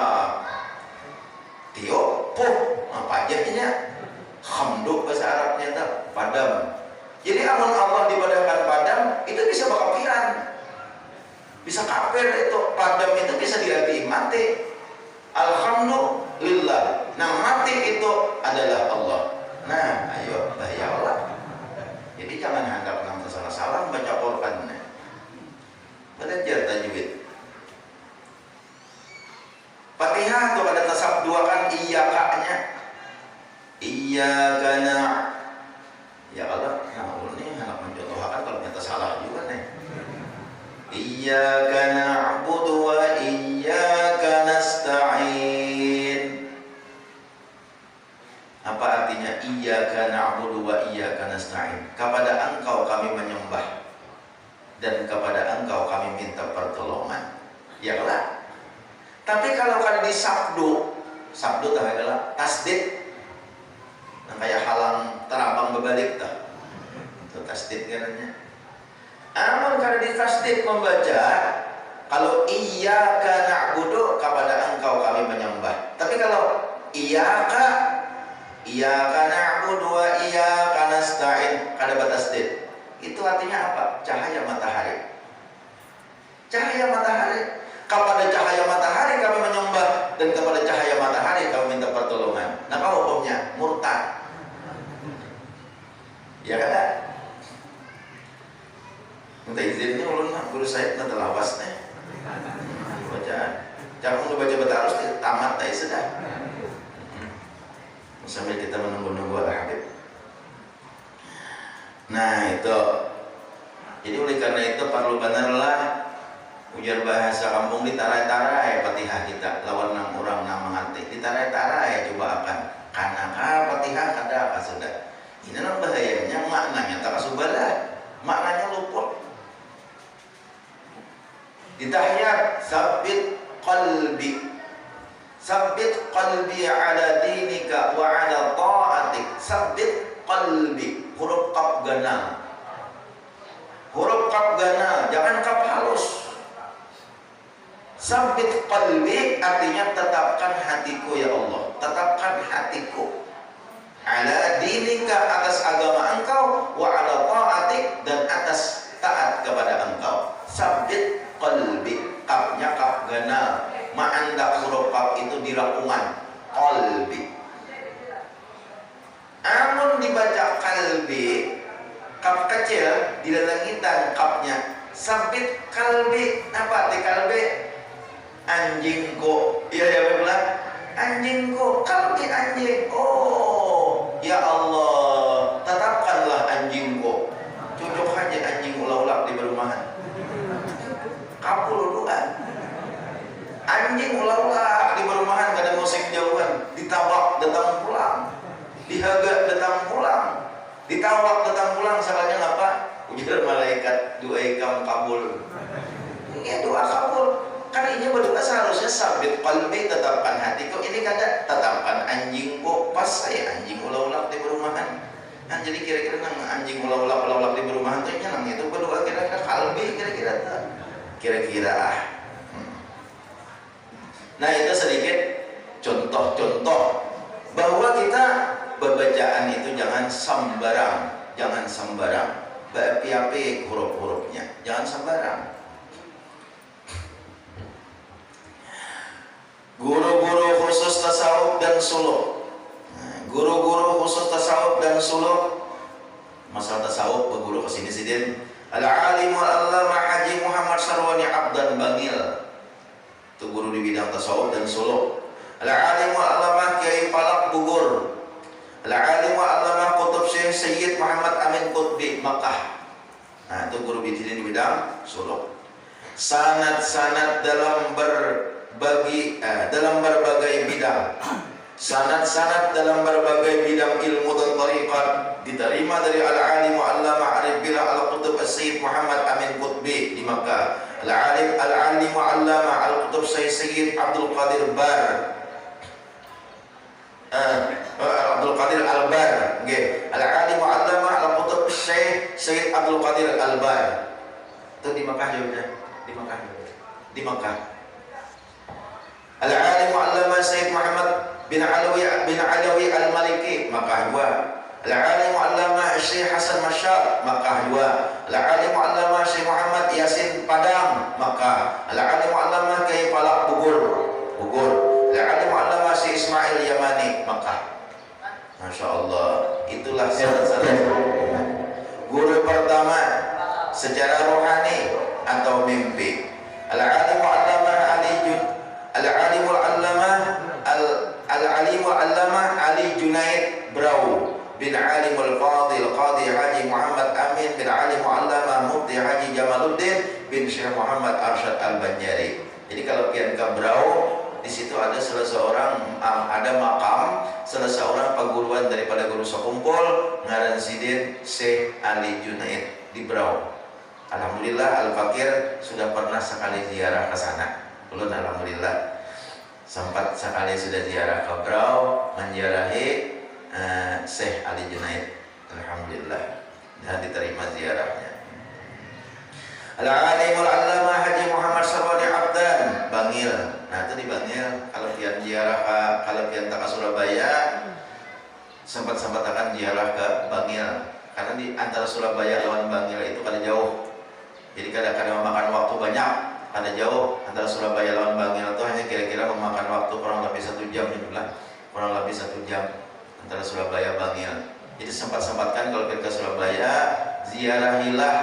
tiup, pajaknya. Hamdu bahasa Arabnya itu padam. Jadi amun Allah dibadakan padam itu bisa bakapiran, bisa kafir itu. Padam itu bisa diarti mati. Alhamdulillah. Nah mati itu adalah Allah. Nah ayo bahaya Allah. Jadi jangan handap nang salah-salah baca Quran. Belajar tajwid. Fatihah tuh ada tasab dua kan iyyaka-nya. Iyyaka ya Allah, nah ini anak mencontohkan kalau kita salah juga nih. Iyyaka na'budu wa iyyaka nasta'in. Apa artinya iyyaka na'budu wa iyyaka nasta'in? Kepada Engkau kami menyembah dan kepada Engkau kami minta pertolongan. Ya Allah. Tapi kalau kan di sabdu tak adalah tasdid. Nah, kayak halang terabang berbalik tak? Itu tasdid katanya. Amun kalau di tasdid membaca, kalau iyyaka na'budu kepada Engkau kami menyembah. Tapi kalau iyyaka na'budu wa iyyaka nasta'in kada batasdid. Itu artinya apa? Cahaya matahari. Cahaya matahari. Kepada cahaya matahari kami menyembah dan kepada cahaya matahari kami minta pertolongan. Nah, apa hukumnya? Murtad. Ya kan? Minta izinnya ulun guru saya nanti lawas nih. Bacaan. Jangan lu baca harus tamat tadi sudah. Sambil kita menunggu-nunggu Al-Habib. Nah itu. Jadi oleh karena itu perlu benarlah ujar bahasa kampung ditarai-tarai Fatihah kita lawan nang orang nang mengerti ditarai-tarai coba akan karena Fatihah kada apa sudah. Ini nang bahayanya maknanya tak subalah, maknanya luput. Di tahiyat sabbit qalbi ala dinika wa ala ta'atik. Sabbit qalbi, huruf kaf gana. Huruf kaf gana, jangan kaf halus. Sabit qalbi artinya tetapkan hatiku ya Allah, tetapkan hatiku ala dinika, atas agama engkau, wa ala ta'atik, dan atas taat kepada engkau. Sabit qalbi, kafnya kaf gana, ma'andak huruf kaf itu dirakungan qalbi. Amun dibaca kalbi, kaf kecil dilangitan kafnya. Sabit kalbi, apa arti kalbi? Anjingku, iya ya bilang anjingku, kalbi anjing. Oh ya Allah, tetapkanlah anjingku. Cocok aja anjing ulah-ulah di perumahan. Kapul doa. Anjing ulah-ulah di perumahan kadang musik jauhan, ditabak datang pulang, dihaga datang pulang, ditawak datang pulang. Salahnya apa? Ujar malaikat doa ikam kabul. Ini doa kabul. Kan ini berdoa seharusnya sabit qalbi, tetapkan hatiku. Ini kagak tetapkan anjingku. Pas saya anjing ulah-ulah di perumahan. Nah, jadi kira-kira nang anjing ulah-ulah di perumahan tuh nang itu berdoa kira-kira kalbi, kira-kira. Nah, itu sedikit contoh-contoh bahwa kita bacaan itu jangan sembarang, berapi-api huruf-hurufnya, jangan sembarang. Guru-guru khusus tasawuf dan suluk. Guru-guru khusus tasawuf dan suluk. Masalah tasawuf berguru kesini sidin. Al-alim al-allama Haji Muhammad Sarwani Abdan Bangil. Itu guru di bidang tasawuf dan suluk. Al-alim al-allama Kiai Palak Bugur. Al-alim al-allama Qutub Syekh Sayyid Muhammad Amin Qutbi Makkah. Nah, itu guru di bidang suluk. Sanad-sanad dalam berbagai bidang. Sanad-sanad dalam berbagai bidang ilmu dan tariqat diterima dari al-alim al-allama Arif Billah al-Qutub Sayyid Muhammad Amin Qutbi di Makkah. Al-alim al-allama al-Qutub Sayyid Abdul Qadir Bar, Abdul Qadir Al-Bar, al-alim al-allama al-Qutub Sayyid Abdul Qadir Al-Bar. Itu di Makkah juga, di Makkah. Al-alim al-allama Sayyid Muhammad bin Alawi Al-Maliki, Makkah juga. Al-alim al-allama Syekh Hasan Masyar, Makkah juga. Al-alim al-allama Syekh Muhammad Yasin Padang, Makkah. Al-alim al-allama Kiai Palak Bugur. Al-alim al-allama Syekh Ismail Yamani, Makkah. Masya Allah, itulah sanad-sanad guru pertama secara rohani atau mimpi. Al-alim al-allama Ali Junaid Brau bin Alim al-Fadil Qadi Haji Muhammad Amin bin Alim al-allama Mufti Haji Jamaluddin bin Syekh Muhammad Arsyad Al-Banjari. Jadi kalau pian ke Brau, di situ ada salah seorang ada makam salah seorang perguruan daripada guru sekumpul ngaran sidin Syekh Ali Junaid di Brau. Alhamdulillah Al-Fakir sudah pernah sekali ziarah ke sana. Ulun alhamdulillah sempat sekali sudah ziarah ke Brau, menziarahi Syekh Ali Junaid. Alhamdulillah dan diterima ziarahnya. Al-alimul allama Haji Muhammad Sarwani Abdan Bangil. Nah, itu di Bangil. Kalau pian ziarah kalau pian ke Surabaya, sempat akan ziarah ke Bangil. Karena di antara Surabaya lawan Bangil itu kada jauh. Jadi kadang-kadang memakan waktu banyak. Ada jauh antara Surabaya lawan Bangil itu hanya kira-kira memakan waktu kurang lebih 1 jam itulah, kurang lebih 1 jam antara Surabaya Bangil. Jadi sempat-sempatkan kalau kita ke Surabaya, ziarahilah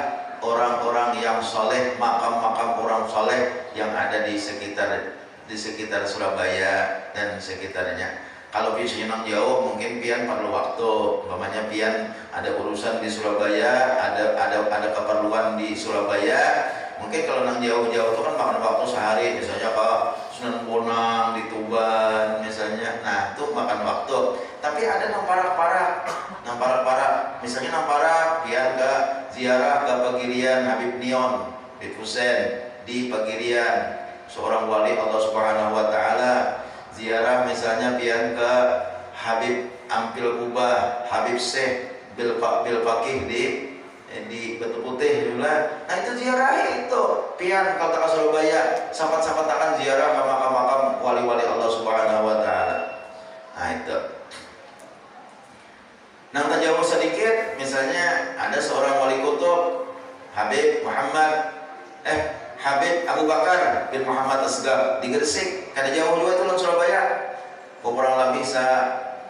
orang-orang yang soleh, makam-makam orang soleh yang ada di sekitar Surabaya dan sekitarnya. Kalau biasanya nang jauh mungkin pian perlu waktu, umpamanya pian ada urusan di Surabaya, ada keperluan di Surabaya. Mungkin kalau nang jauh-jauh itu kan makan waktu sehari, misalnya ke Sunan Bonang, di Tuban misalnya. Nah, itu makan waktu. Tapi ada nang parak-parak, misalnya nang parak pian ke ziarah ke Pagirian Habib Nion, Habib Hussein di Pagirian, seorang wali Allah Subhanahu wa taala. Ziarah misalnya pian ke Habib Ampil Kubah, Habib Syekh bil Fakih di Batu Putih juga. Nah itu ziarah itu pian kalau tak Surabaya sahabat-sahabat akan ziarah ke makam-makam wali-wali Allah Subhanahu wa taala. Nah itu. Nah jauh sedikit, misalnya ada seorang wali kutub Habib Abu Bakar bin Muhammad Asgab di Gresik. Kada jauh juga itu lawan Surabaya. Kurang lebih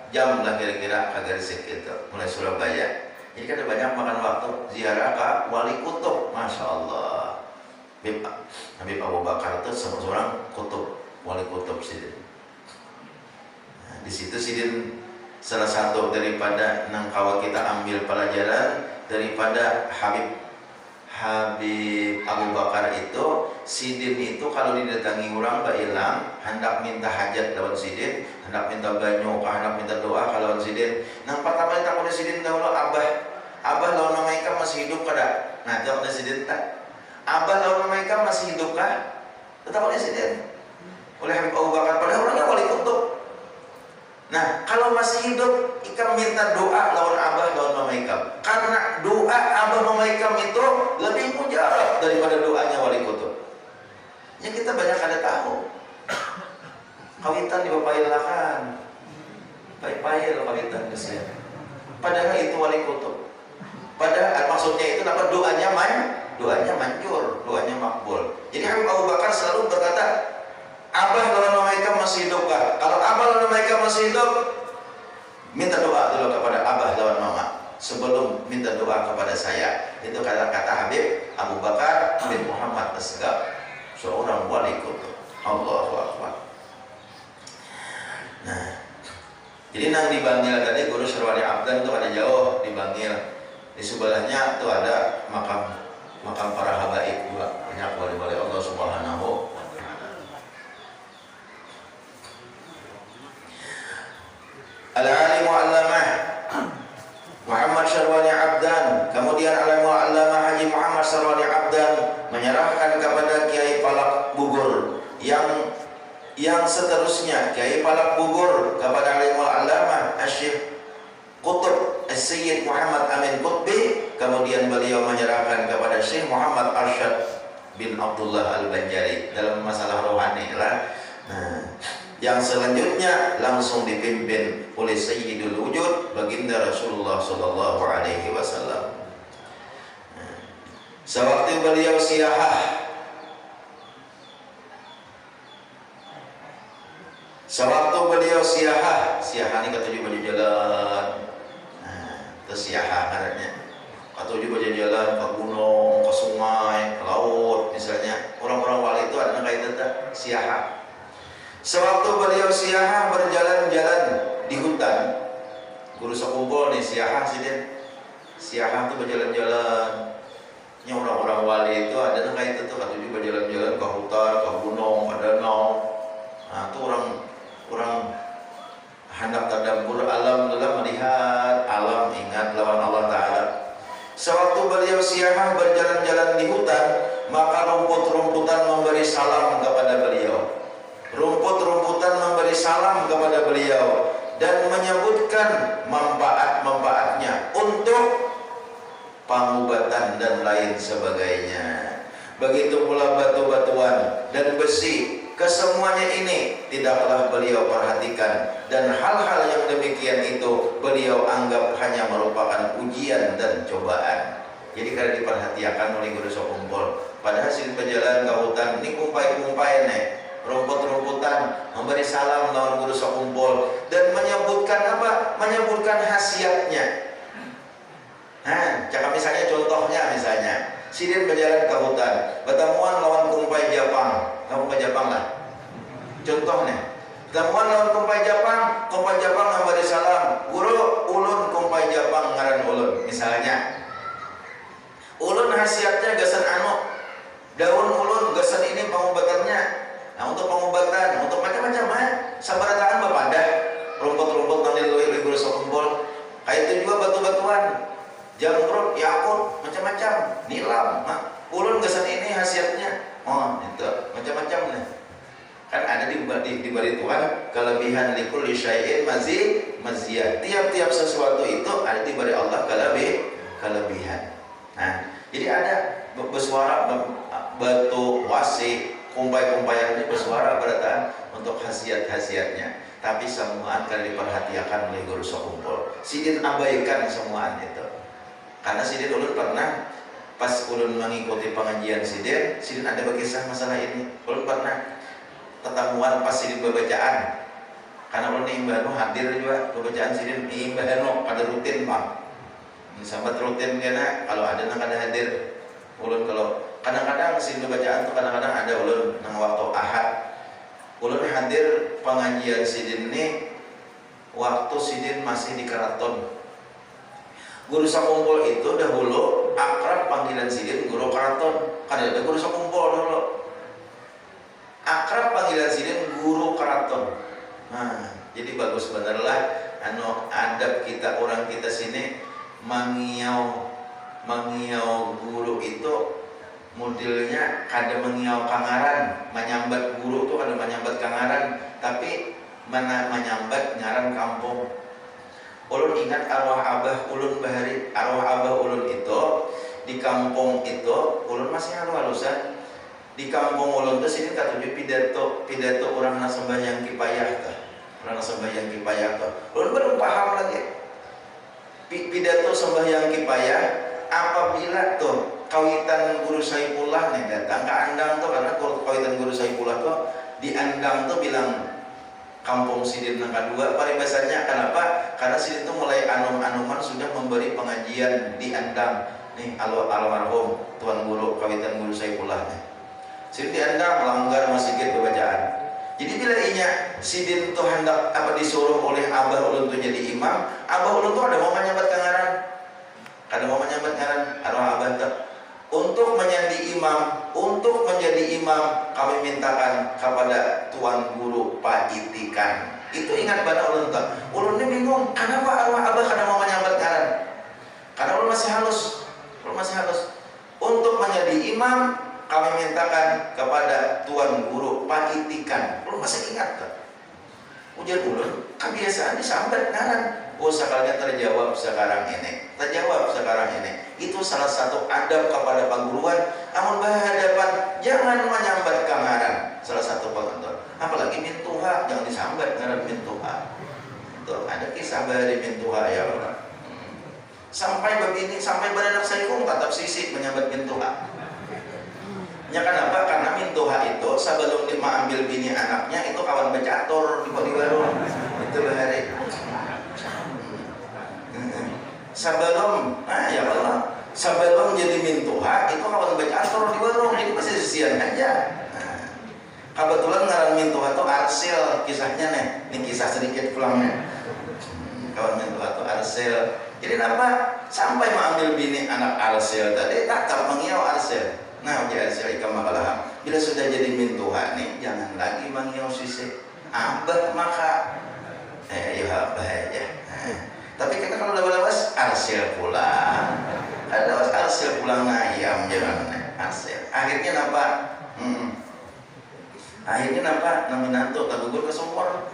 jam lah kira-kira ke Gresik itu mulai Surabaya. Jadi kan ada banyak makan waktu ziarah ke wali kutub, masya Allah. Habib Abu Bakar itu seorang kutub, wali kutub Sidin. Nah, di situ Sidin salah satu daripada nangkawa kita ambil pelajaran daripada Habib Abu Bakar itu, Sidin itu kalau didatangi orang hilang, hendak minta hajat lawan Sidin, hendak minta banyu, hendak minta doa kalau lawan Sidin. Nah pertama kita kuda Sidin dahulu Abah lawan mama Ika masih hidup kada? Nah jawab Sidin tak. Abah lawan mama Ika masih hidup kah? Tetap oleh Sidin. Oleh Habib Abu Bakar, padahal orangnya wali kutub. Nah, kalau masih hidup, Ikam minta doa lawan Abah lawan Mama Ikam. Karena doa Abah Mama Ikam itu lebih mujarab daripada doanya wali kutub. Ya kita banyak ada tahu. Kawitan di Bapailakan. Baik-baik kawitan kesian. Padahal itu wali kutub. Padahal maksudnya itu apa? Doanya manjur, doanya makbul. Jadi Habib Abu Bakar selalu berkata, Abah lawan Mama Ika masih hidup kah? Kalau Abah lawan Mama Ika masih hidup, minta doa dulu kepada Abah lawan Mama sebelum minta doa kepada saya. Itu kata-kata Habib Abu Bakar bin Muhammad Asgab, seorang wali kutub. Allahu Akbar. Nah, jadi nang di Bangil tadi Guru Syarwani Abdan itu ada jauh di Bangil. Di sebelahnya itu ada makam para habaib juga, banyak wali-wali Allah Subhanahu. Al-Alim Mu'allamah Muhammad Syarwani Abdan. Kemudian Alim Mu'allamah Haji Muhammad Syarwani Abdan menyerahkan kepada Kiai Palak Bugur yang seterusnya Kiai Palak Bugur kepada Alim Mu'allamah Asy-Syaikh Qutb As-Sayyid Muhammad Amin Qutbi. Kemudian beliau menyerahkan kepada Syekh Muhammad Arsyad bin Abdullah Al-Banjari dalam masalah rohani lah. Nah, yang selanjutnya langsung dipimpin oleh Sayyidul Wujud baginda Rasulullah sallallahu alaihi wasallam. Sewaktu beliau siahah ini ketujuh baju jalan. Nah, itu siahah katanya. Ketujuh baju jalan ke gunung, ke sungai, ke laut misalnya. Orang-orang wali itu ada kaitan siahah. Sewaktu beliau siahah berjalan-jalan di hutan, Guru sekumpul nih siahah Sidin. Siahah itu berjalan-jalan. Ini orang-orang wali itu ada kaitan itu ketujuh berjalan-jalan ke hutan, ke gunung, ke danau. Nah itu orang hendak tadabbur alam dalam melihat alam, ingat lawan Allah Ta'ala. Sewaktu beliau siahah berjalan-jalan di hutan, maka rumput-rumputan memberi salam kepada beliau. Rumput-rumputan memberi salam kepada beliau dan menyebutkan manfaat-manfaatnya untuk pengobatan dan lain sebagainya. Begitu pula batu-batuan dan besi, kesemuanya ini tidaklah beliau perhatikan, dan hal-hal yang demikian itu beliau anggap hanya merupakan ujian dan cobaan. Jadi kalau diperhatikan oleh Guru Sokumpul pada hasil perjalanan ke hutan ini kumpai-kumpai nih rumput-rumputan memberi salam lawan Guru Sokumpul dan menyebutkan apa? Menyebutkan khasiatnya. Nah, cakap misalnya contohnya Sidin berjalan ke hutan, bertemuan lawan kumpai Japang. Kumpai Japang lah. Contohnya, bertemuan lawan kumpai Japang memberi salam, Guru ulun kumpai Japang ngaran ulun. Misalnya, ulun khasiatnya gasan daun ulun gasan ini pengobatannya. Nah untuk pengobatan, untuk macam-macam sabarataan bepadah rumput-rumput yang dilalui Guru Sokumpul. Kayak itu juga batu-batuan, jamrut, yakut, macam-macam, nilam. Nah, ulun gasan ini khasiatnya, itu macam-macam nih. Kan ada di bari Tuhan kelebihan likulli syai'in maziyah. Tiap-tiap sesuatu itu ada di bari Allah kelebihan. Nah, jadi ada bersuara batu wasi kumpai-kumpaian ini bersuara berataan untuk khasiat-khasiatnya. Tapi semuaan kali diperhatikan oleh guru sekumpul. Sidin abaikan semuaan itu. Karena Sidin ulun pernah pas ulun mengikuti pengajian Sidin ada berkisah masalah ini. Ulun pernah ketemuan pas Sidin bacaan. Karena ulun imbanu hadir juga bacaan Sidin imbanu pada rutin Pak. Sambat rutin karena kalau ada nang kada hadir ulun kalau kadang-kadang Sidin bacaan tuh kadang-kadang ada ulun nang waktu Ahad. Ulun hadir pengajian Sidin ini waktu Sidin masih di keraton. Guru sekumpul itu dahulu akrab panggilan Sidin guru keraton. Kan ada guru sekumpul dulu. Akrab panggilan Sidin guru keraton. Nah, jadi bagus bener lah anu adab kita orang kita sini mangiau guru itu modelnya kada mengiau kangaran, menyambat guru tuh kada menyambat kangaran, tapi menyambat ngaran kampung. Ulun ingat arwah abah ulun bahari, arwah abah ulun itu di kampung itu ulun masih halus-halusan. Di kampung ulun tuh sini katuju pidato orang nak sembahyang kipayah tuh. Orang nak sembahyang kipayah tuh. Ulun belum paham lagi. Pidato sembahyang kipayah apabila tuh kawitan guru Saifullah nih datang ke Andang tuh, karena kawitan guru Saifullah tuh di Andang tuh bilang kampung Sidin nang kedua paribasanya. Kenapa? Karena Sidin tuh mulai anuman sudah memberi pengajian di Andang nih almarhum tuan guru kawitan guru Saifullah nih. Sidin di Andang langgar masjid bacaan. Jadi bila inya Sidin tuh hendak disuruh oleh abah ulun tuh jadi imam, abah ulun tuh ada mau menyambat kangaran. Kada mau menyambat kangaran arwah abah tuh. Untuk menjadi imam kami mintakan kepada tuan guru Pak Itikan. Itu ingat pada ulun tuh. Ulun ini bingung, kenapa arwah abah kada mau menyambat kangaran? Karena ulun masih halus. Untuk menjadi imam kami mintakan kepada tuan guru Pak Itikan. Ulun masih ingat tuh. Ujar ulun, kebiasaan disambat ngaran. Oh, sekalian terjawab sekarang ini. Itu salah satu adab kepada pengguruan. Amun berhadapan jangan menyambat kangaran. Salah satu penonton. Apalagi mintuha, jangan disambat ngaran mintuha. Tuh, ada kisah dari mintuha ya orang. Sampai beranak saikung tetap sisik menyambat mintuha. Ya kenapa? Karena mintuha itu sebelum dia ambil bini anaknya itu kawan becatur di warung. Itu bahari. Sebelum jadi mintuha itu kawan becatur di warung, jadi masih sisian aja. Kebetulan ngaran mintuha itu Arsil kisahnya nih. Ini kisah sedikit pulangnya. Kawan mintuha itu Arsil. Jadi kenapa? Sampai mengambil bini anak Arsil tadi tetap mengiau Arsil. Nah, ya saya ikam makalah. Bila sudah jadi mintuha nih, jangan lagi mangiau sisi abah maka ya abah aja. Tapi kita kalau lawas Arsil pulang, ayam jangan Arsil. Akhirnya napa? Naminanto tagugur ke sumur,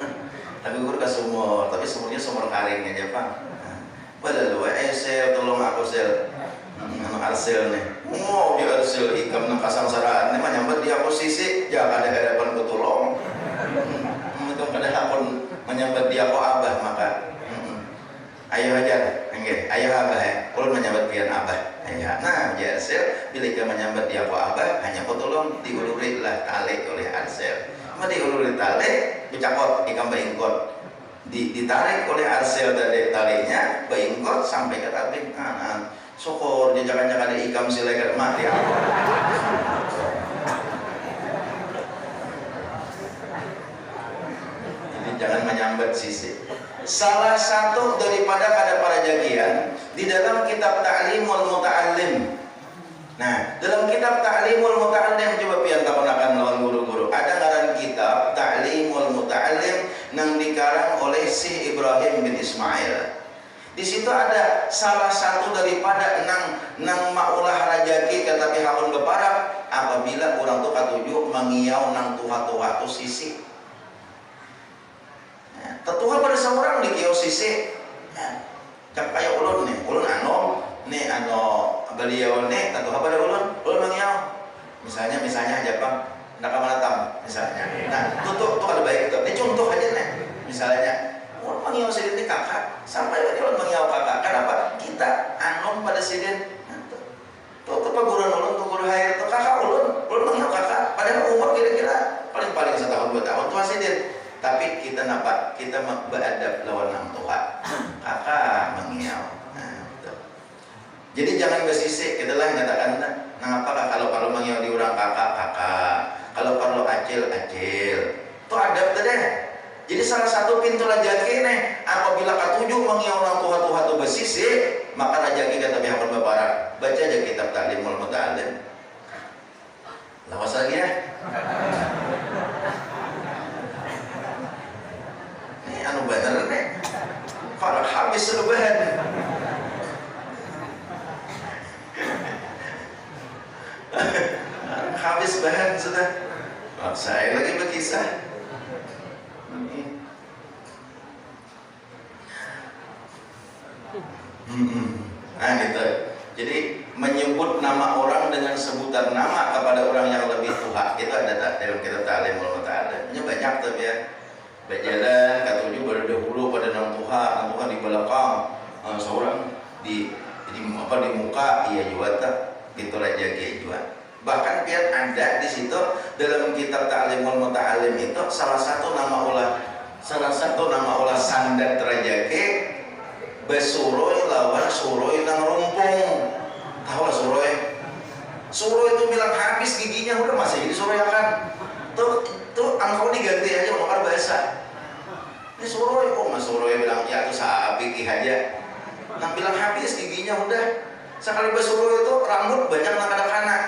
tapi sumurnya sumur karing aja Pak. Padahal sel tolong aku sel. Arsil nih, di Arsil ikam nang kasangsaraan nih menyambat dia posisi, jangan ada hadapan kutulong. Itu kada hakun menyambat dia ko abah maka. Ayo hajar, ayo abah ulun menyambat pian abah. Nah, di Arsil bila kita menyambat dia ko abah, hanya kutulong diuluritlah tali oleh Arsil. Diuluri tali, dicakot ikam baingkot. Ditarik oleh Arsil dari talinya, baingkot sampai ke tabing. Syukur jangan ikam silakan mati apa. Jadi jangan menyambat sisi. Salah satu daripada pada para jagian di dalam kitab Ta'limul Muta'allim. Nah, dalam kitab Ta'limul Muta'allim coba pian takonakan lawan guru-guru. Ada ngaran kitab Ta'limul Muta'allim yang dikarang oleh Syekh Ibrahim bin Ismail. Di situ ada salah satu daripada nang maulah rajaki tetapi hakun beparap apabila orang tu katuju mengiau nang tuha-tuha tu sisi. Tetuha pada seorang di kios sisi, cak kayak ulun nih, ulun nih beliau nih tetuha pada ulun mengiau. Misalnya aja bang, nak kamanatam misalnya. Nah, tuh ada baik tuh. Ini contoh aja nih. Misalnya, ulun mengiau sidin ini kakak, sampai lagi ulun mengiau kakak. Kenapa? Kita pada sidin. Tuh paguran ulun, tuh guru hair, tuh kakak ulun mengiau kakak. Padahal umur kira-kira paling 1 tahun 2 tahun tuh sidin. Tapi kita beradab lawan nang Tuhan. Kakak mengiau. Nah, betul. Jadi jangan bersisik. Kita lah mengatakan, ngapa kalau mengiau di orang kakak, kalau acil. Itu adab tuh deh. Jadi salah satu pintu rajaki nih, apabila katujuh mengiau nang Tuhan tuh bersisik, maka rajaki kata pihak berbarak. Baca aja kitab Ta'limul Muta'allim. Lawas lagi ya. Anu bener nih, kalau habis lebahan, habis bahan sudah. Saya lagi berkisah. Nah gitu. Jadi menyebut nama orang dengan sebutan nama kepada orang yang lebih tua itu ada dalam kitab Ta'limul Muta'allim. Ini banyak tuh ya. Berjalan katujuh pada dahulu pada nang Tuhan di belakang, seorang di muka iya juga tak gitu aja kayak juga. Bahkan biar ada di situ dalam kitab Ta'limul Muta'allim itu salah satu nama ulah sandat rajake besuroi lawan suroi nang rumpung. Tahu lah suroi itu bilang habis giginya udah masih jadi suroi akan tuh angkau diganti aja makar bahasa ini suroi, mas suroi bilang ya tuh sapi aja nang bilang habis giginya udah sekali suroi itu rambut banyak nang kanak-kanak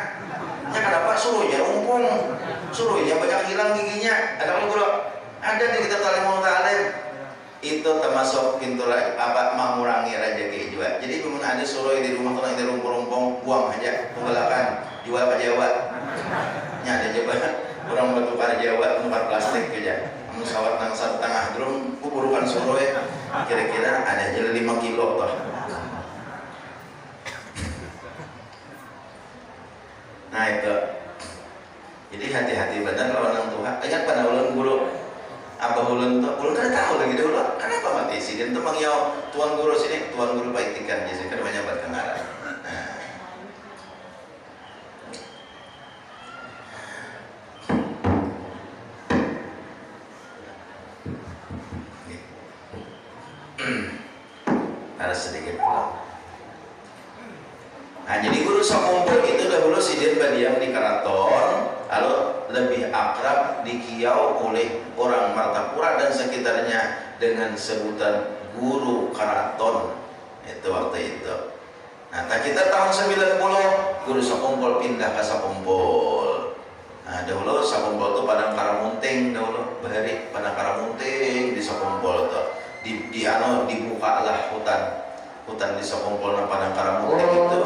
ya kenapa suruhnya rumpung suruhnya banyak hilang giginya ada di kitab Ta'limul Muta'allim itu termasuk pintu mengurangi rezeki juga. Jadi memang ada suroi di rumah tuh yang rumpung-rumpung buang aja tunggalakan jual ke Jawa ada Jawa orang bertukar Jawa tukar plastik aja musawat nang setengah drum burukan suroi kira-kira ada aja 5 kilo toh. Nah itu jadi hati-hati benar lawan nang Tuhan. Ingat pada ulun guru apa ulun tuh ulun kan tahu lagi dulu kenapa mati sih dia tuh mangiau tuan guru sini tuan guru paitikan jadi kan banyak berkenalan. Harus sedikit pulang. Nah jadi guru sakumpul itu dahulu sidin badiam di keraton, lalu lebih akrab dikiau oleh orang Martapura dan sekitarnya dengan sebutan guru keraton itu waktu itu. Nah kita tahun 90 guru sakumpul pindah ke Sakumpul. Nah dahulu Sakumpul itu Padang Karamunting dahulu bahari Padang Karamunting di Sakumpul tuh. Dibuka lah hutan di Sakumpul nang Padang Karamunting itu.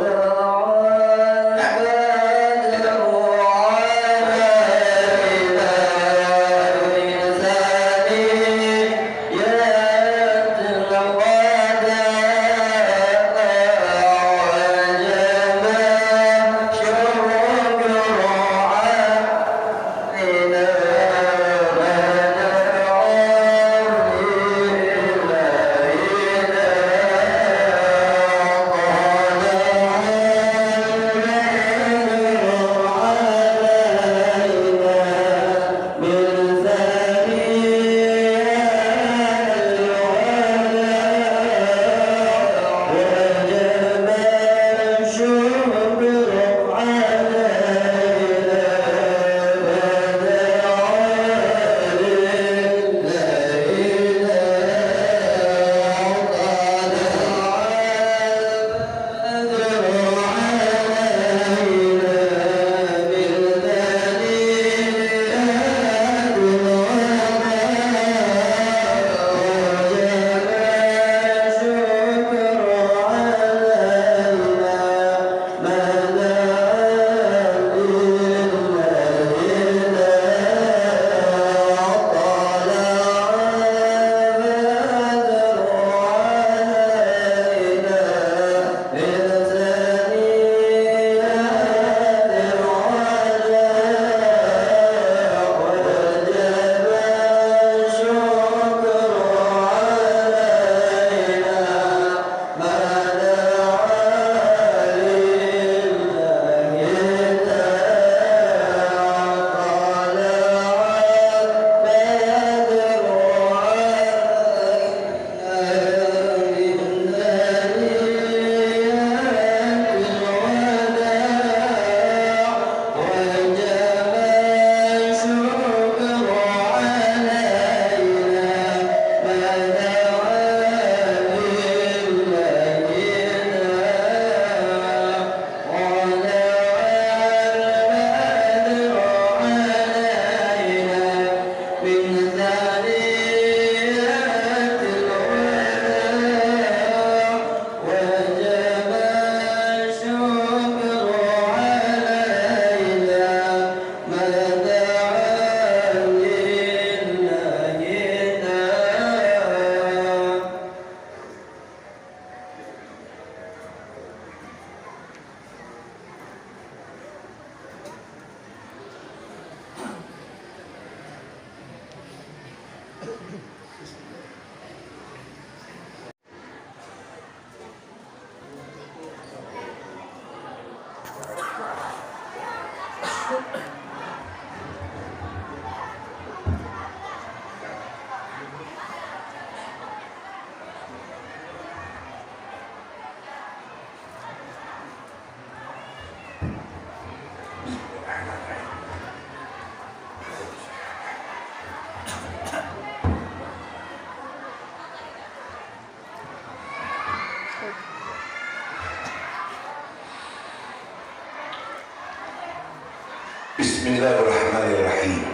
Bismillahirrahmanirrahim.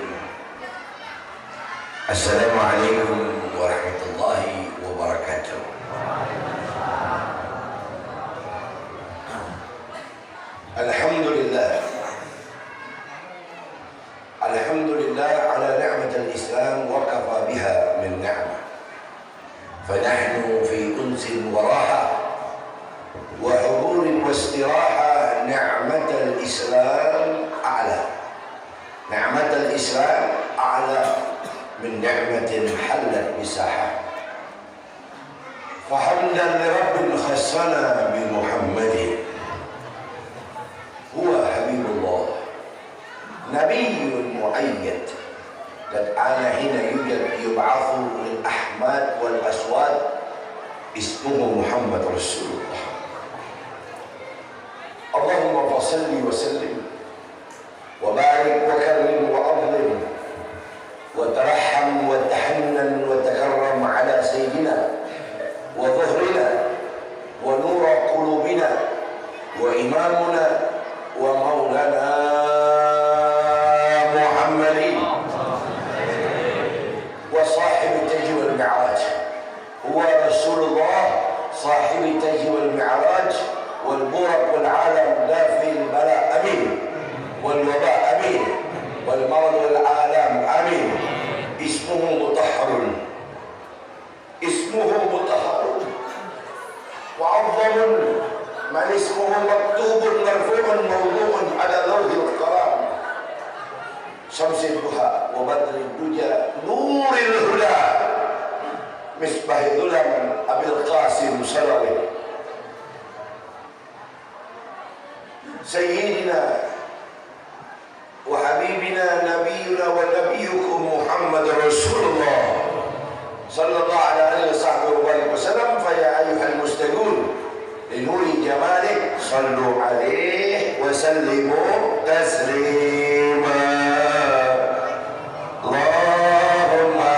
Assalamualaikum warahmatullahi wabarakatuh. Alhamdulillah. Alhamdulillah ala ni'matil Islam wa kafa biha min ni'mah. Fanahnu fi unsin wa raha wa huburin wa istiraha. Ni'matul Islam a'la. Ni'matul Islam a'la min ni'matin halat bisaha. Fahamdan li rabbil khassana bi Muhammadin huwa habibullah nabiyyun mu'ayyad. Dan ana hina yub'athu lil ahmad wal aswad ismuhu Muhammad Rasulullah. Allahumma salli wa sallim wa barik wa karrim wa adlim wa tarahham wa tahannan wa takarram ala sayyidina wa dhuhrina wa nura qulubina wa imamuna wa maulana Muhammadin wa sahib al-taj wal mi'raj huwa Rasulullah sahib al-taj wal mi'raj wal buraq wal alam la fil bala amin wal waba amin wal marad wal alam amin. Ismuhu mutahharun wa 'azzamun man ismuhu maktubun marfu'un mawdu'un ala lawhil qalam. Syamsul duha wa badril duja nuril huda misbahid dhulam Abil Qasim Salawi Sayyidina wa habibina nabiyuna wa nabiyukum Muhammad Rasulullah sallallahu alaihi wasallam. Fa ya ayyuhal mustaqun li nuri jamalih sallu alaihi wa sallimu taslima. Allahumma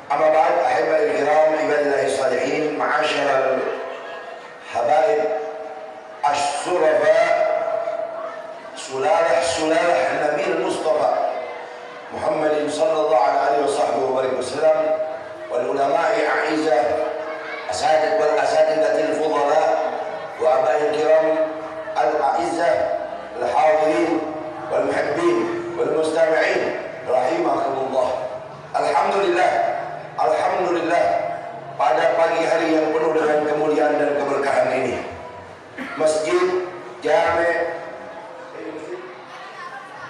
amma ba'd. Ahibbai al-kiram ibadillahi salihin ma'asyiral habaib as-surafa sulalah Nabi Mustafa Muhammadin sallallahu alaihi wasallam wal ulama'i a'izah asatid wal asatidatil fudala wa abai kiram al-a'izzah al-hadirin wal muhibbin wal mustami'in rahimakumullah. Alhamdulillah pada pagi hari yang penuh dengan kemuliaan dan keberkahan ini, Masjid Jami'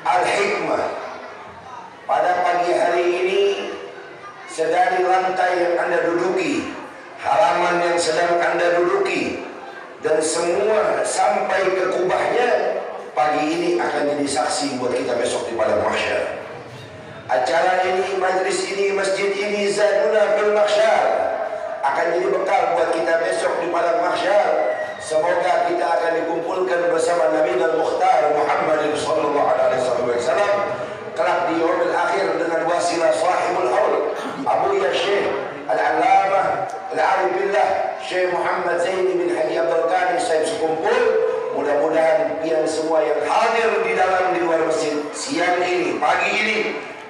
Al-Hikmah pada pagi hari ini sedari lantai yang Anda duduki, halaman yang sedang Anda duduki, dan semua sampai ke kubahnya, pagi ini akan jadi saksi buat kita besok di padang mahsyar. Acara ini, majlis ini, masjid ini zaduna fil mahsyar, akan jadi bekal buat kita besok di padang mahsyar. Semoga kita akan dikumpulkan bersama Nabi dan Mukhtar Muhammad sallallahu alaihi wasallam kelak di yaumil akhir dengan wasilah sahibul haul Abu Ya Syekh Al-Allamah Al-Arif Billah Syekh Muhammad Zaini bin Haji Abdul Ghani Saib sekumpul. Mudah-mudahan yang semua yang hadir di dalam di luar masjid siang ini, pagi ini,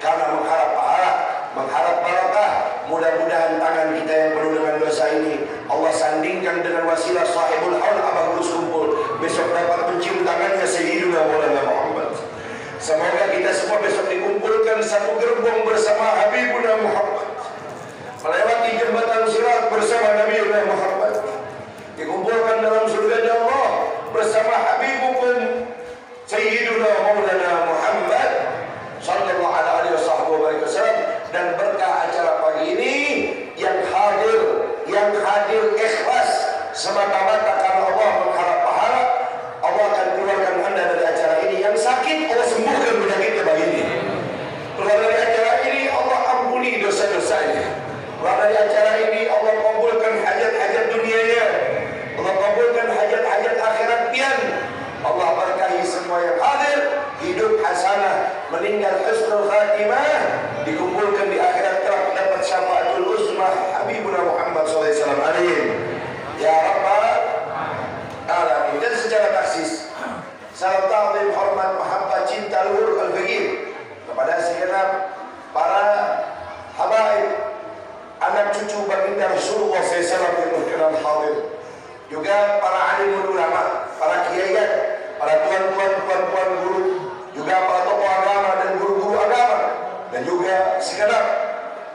karena mengharap pahala, mengharap barakah, mudah-mudahan tangan kita yang penuh dengan dosa ini Allah sandingkan dengan wasilah sahibul haul Abah Gurus kumpul besok dapat mencium tangannya Sayyidina Maulana Muhammad. Semoga kita semua besok dikumpulkan satu gerbong bersama Habibuna Muhammad, melewati jembatan sirat bersama Nabiuna Muhammad, dikumpulkan dalam surga Allah bersama Habibukum Sayyiduna Maulana Muhammad sallallahu alaihi wasallam. Dan berkah acara pagi ini yang hadir ikhlas semata-mata karena Allah mengharap pahala, Allah akan keluarkan Anda dari acara ini. Yang sakit Allah sembuhkan penyakitnya pagi ini. Keluar dari acara ini Allah ampuni dosa-dosanya. Keluar dari acara ini Allah kabulkan hajat-hajat dunianya, Allah kabulkan hajat-hajat akhirat pian. Allah berkahi semua yang hadir, hidup hasanah, meninggal husnul khatimah, dikumpulkan di akhirat kelak dapat syafaatul uzmah Habibuna Muhammad sallallahu alaihi wasallam. Amin ya rabbal alamin. juga para alim ulama, para kiai, para tuan-tuan, puan-puan guru, juga para tokoh agama dan guru-guru agama, dan juga segenap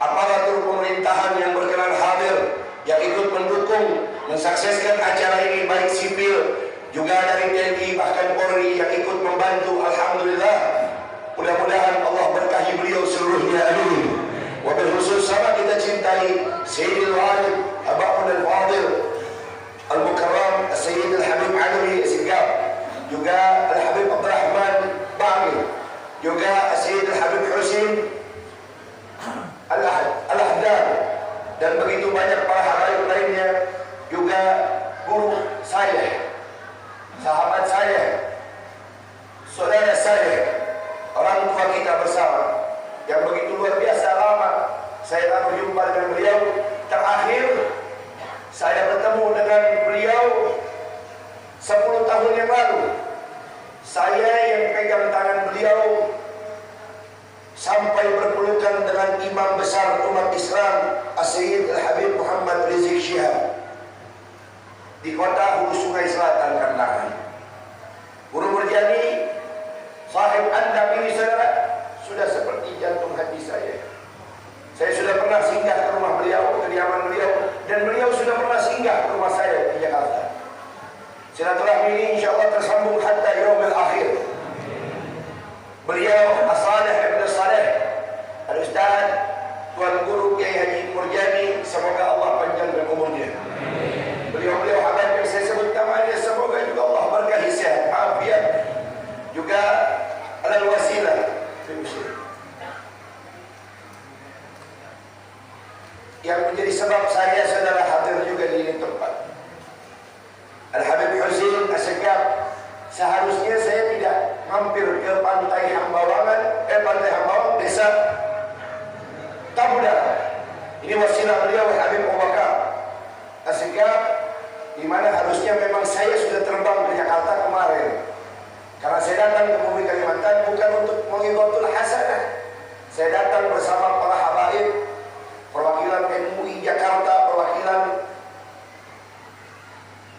aparatur pemerintahan yang berkenan hadir, yang ikut mendukung mensukseskan acara ini, baik sipil juga dari TNI bahkan Polri yang ikut membantu. Alhamdulillah, mudah-mudahan Allah berkahi beliau seluruhnya, amin. Wabil khusus sama kita cintai Sayyidil Walid Aba'un Al-Fadil Al-Mukarram Sayyid Al-Habib Alawi Sigap, juga Al-Habib Abdul Rahman Ba'mi, juga Sayyid Al-Habib Husin Al-Ahdan, dan begitu banyak para habaib lainnya, juga guru saya, sahabat saya, saudara saya, orang tua kita bersama yang begitu luar biasa lama saya tak berjumpa dengan beliau. Terakhir saya bertemu dengan beliau 10 tahun yang lalu. Saya yang pegang tangan beliau sampai berpelukan dengan imam besar umat Islam As-Sayyid Al-Habib Muhammad Rizik Syihab di kota Hulu Sungai Selatan, Kandangan. Guru Murjani, sahib Anda ini saudara, sudah seperti jantung hati saya. Saya sudah pernah singgah ke rumah beliau, kediaman beliau, dan beliau sudah pernah singgah ke rumah saya di Jakarta. Silaturahmi ini insyaAllah tersambung hatta yaumil akhir. Beliau As-Saleh Ibn Saleh Al-Ustaz Tuan Guru Kiai Haji Murjani, semoga Allah panjangkan umurnya. Beliau-beliau habaib yang saya sebut namanya, semoga juga Allah berkahi sehat, afiat, juga alal wasilah. Yang menjadi sebab saya saudara hadir juga di ini tempat, Al-Habib Husin As-Sigap. Seharusnya saya tidak mampir ke pantai Hambawangan, pantai Hambawang, desa Tabuda. Ini wasilah beliau Habib Abu Bakar As-Sigap, di mana harusnya memang saya sudah terbang ke Jakarta kemarin. Karena saya datang ke Bumi Kalimantan bukan untuk menghibatul hasanah. Saya datang bersama para habaib, perwakilan MUI Jakarta, perwakilan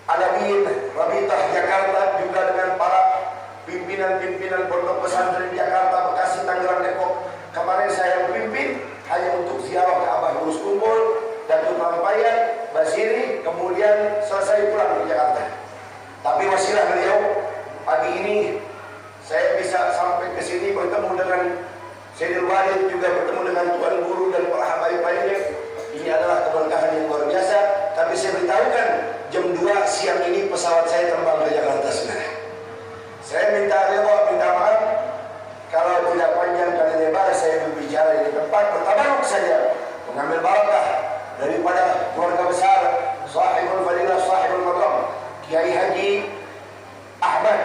Alawiyin Rabitah Jakarta, juga dengan para pimpinan-pimpinan pondok pesantren Jakarta, Bekasi, Tangerang, Depok. Kemarin saya memimpin hanya untuk ziarah ke Abah Lurus Kumpul, Datuk Lampayan, Basiri, kemudian selesai pulang ke Jakarta. Tapi wasilah beliau, pagi ini saya bisa sampai ke sini bertemu dengan Sayyidul Walid, juga bertemu dengan Tuan Guru dan para habaib lainnya. Ini adalah keberkahan yang luar biasa. Tapi saya beritahukan, jam 2 siang ini pesawat saya terbang ke Jakarta, saudara. Saya minta reda, minta maaf kalau tidak panjang kali lebar saya berbicara di tempat bertabaruk saja, mengambil barakah daripada keluarga besar sahibul fadilah, sahibul maqam Kiai Haji Ahmad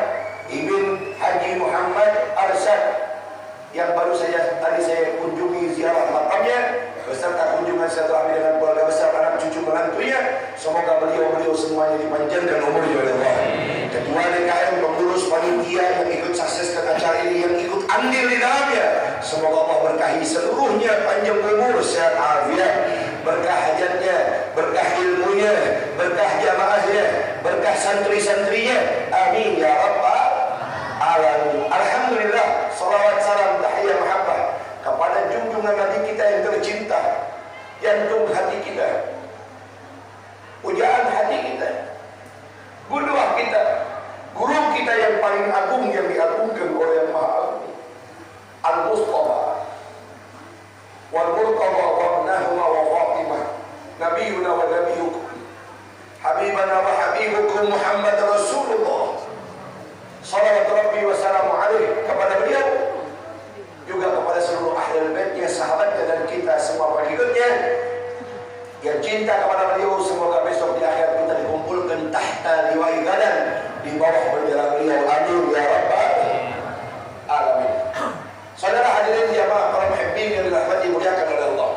Ibn Haji Muhammad Arsyad, yang baru saja tadi saya kunjungi ziarah makamnya beserta kunjungan silaturahmi dengan keluarga besar, anak cucu menantunya. Semoga beliau semuanya dipanjangkan umurnya oleh Allah. Ketua DKM, pengurus panitia yang ikut sukseskan acara ini, yang ikut andil di dalamnya, semoga Allah berkahi seluruhnya, panjang umur, sehat afiat, berkah hajatnya, berkah ilmunya, berkah jamaahnya, berkah santri-santrinya, amin ya rabbal alamin. Alhamdulillah, salawat salam tahiyah mahabbah kepada junjungan Nabi kita yang tercinta, jantung hati kita, pujaan hati kita, qudwah kita, guru kita yang paling agung, yang diagungkan oleh yang Maha Agung, Al-Mustafa wal Murtada wa ibnahuma wa Fatimah, nabiyuna wa nabiyukum, habibana wa habibukum Muhammad Rasulullah salawat Rabbi wa salamu alaih. Kepada beliau, juga kepada seluruh ahlul baitnya, sahabatnya, dan kita semua pengikutnya yang cinta kepada beliau, semoga besok di akhir kita dikumpulkan tahta liwai gadan, di bawah bendera beliau, amin ya rabbal alamin. Saudara hadirin jamaah para muhibbin yang dirahmati muliakan oleh Allah,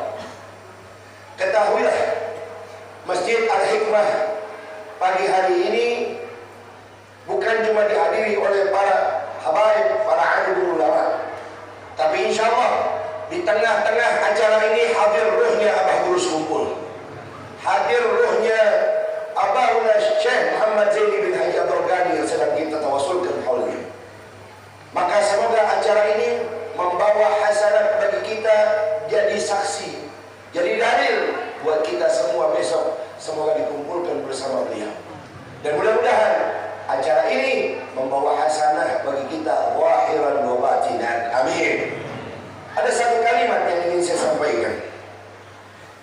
ketahuilah Masjid Al-Hikmah pagi hari ini bukan cuma dihadiri oleh para habaib, para alim ulama, tapi insya Allah di tengah-tengah acara ini hadir ruhnya Abah Lurus Kumpul, hadir ruhnya Abahuna Syekh Muhammad Zaini bin Haji Abdul Ghani yang sedang kita tawasulkan haulnya. Maka semoga acara ini membawa hasanat bagi kita, jadi saksi, jadi dalil buat kita semua besok. Semoga dikumpulkan bersama beliau. Dan mudah-mudahan acara ini membawa hasanah bagi kita zahiran wa batinan. Amin. Ada satu kalimat yang ingin saya sampaikan.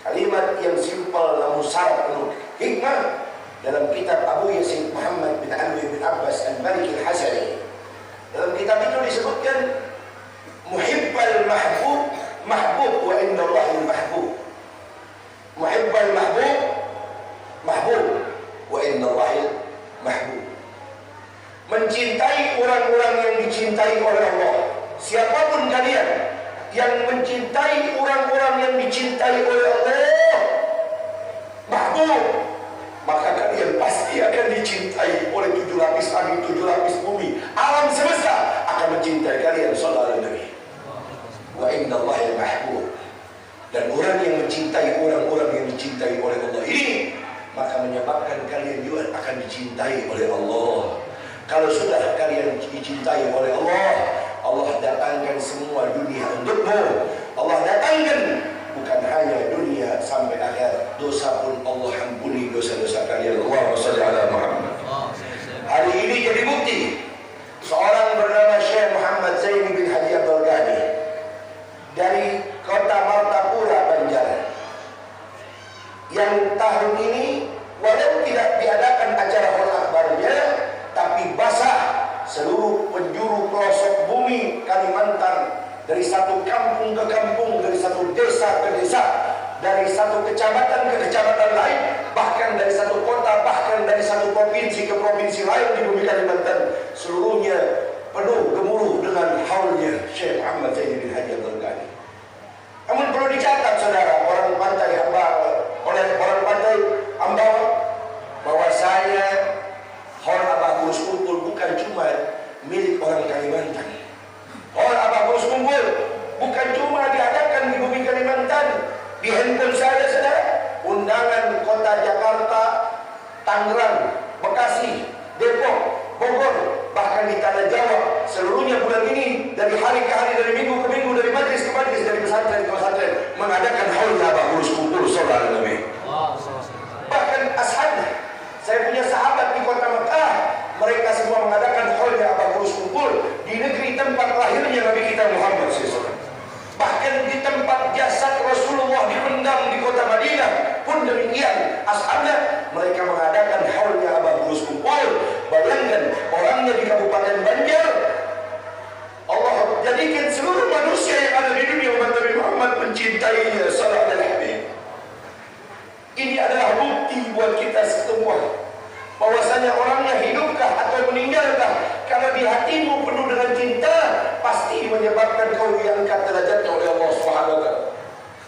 Kalimat yang simpel namun syarat penuh hikmah dalam kitab Abu Yazid Muhammad bin Alwi bin Abbas Al-Maliki Al-Hasani. Dalam kitab itu disebutkan muhibbal mahbub mahbub wa indallahil mahbub. Muhibbal mahbub mahbub wa innallahil mahbub. Mencintai orang-orang yang dicintai oleh Allah. Siapapun kalian yang mencintai orang-orang yang dicintai oleh Allah, mahbub, maka kalian pasti akan dicintai oleh 7 lapis langit, 7 lapis bumi. Alam semesta akan mencintai kalian. Sallallahu alaihi Nabi. Wa innallahil mahbub. Dan orang yang mencintai orang-orang yang dicintai oleh Allah ini, maka menyebabkan kalian juga akan dicintai oleh Allah. Kalau sudah kalian dicintai oleh Allah, Allah datangkan semua dunia untukmu. Allah datangkan bukan hanya dunia sampai akhir. Dosa pun Allah ampuni dosa-dosa kalian. Allahumma shalli ala Muhammad. Hari ini jadi bukti. Seorang bernama Syekh Muhammad Zaini bin Haji Abdul Ghani dari kota Martapura, Banjar, yang tahun ini walau tidak diadakan acara hol akbarnya, tapi basah seluruh penjuru pelosok bumi Kalimantan, dari satu kampung ke kampung, dari satu desa ke desa, dari satu kecamatan ke kecamatan lain, bahkan dari satu kota, bahkan dari satu provinsi ke provinsi lain di bumi Kalimantan, seluruhnya penuh gemuruh dengan haulnya Syekh Muhammad Zaini bin Haji Abdul Ghani. Namun perlu dicatat saudara, orang pantai Ambarawa, bahwasanya Hor Abah Gurus Kumpul bukan cuma milik orang Kalimantan. Hor Abah Gurus Kumpul bukan cuma diadakan di bumi Kalimantan. Di handphone saya saudara, undangan kota Jakarta, Tangerang, Bekasi, Depok, Bogor, bahkan di tanah Jawa, seluruhnya bulan ini, dari hari ke hari, dari minggu ke minggu, dari majlis ke majlis, dari pesantren ke pesantren, mengadakan haul Abah Gurus Kumpul. Saudara Nabi. Bahkan ashabnya, saya punya sahabat di kota Mekah, mereka semua mengadakan haulnya Abah Gurus Kumpul di negeri tempat lahirnya Nabi kita Muhammad SAW. Bahkan di tempat jasad Rasulullah dipendam di kota Madinah pun demikian. Ashabnya, mereka mengadakan haulnya Abah Gurus Kumpul. Bayangkan, orangnya di Kabupaten Banjar, Allah jadikan seluruh manusia yang ada di dunia umat Nabi Muhammad mencintainya. Sallallahu alaihi Habib. Ini adalah bukti buat kita semua bahwasanya orangnya hidupkah atau meninggalkah, karena di hatimu penuh dengan cinta, pasti menyebabkan kau diangkat derajatnya oleh Allah Subhanahu wa taala.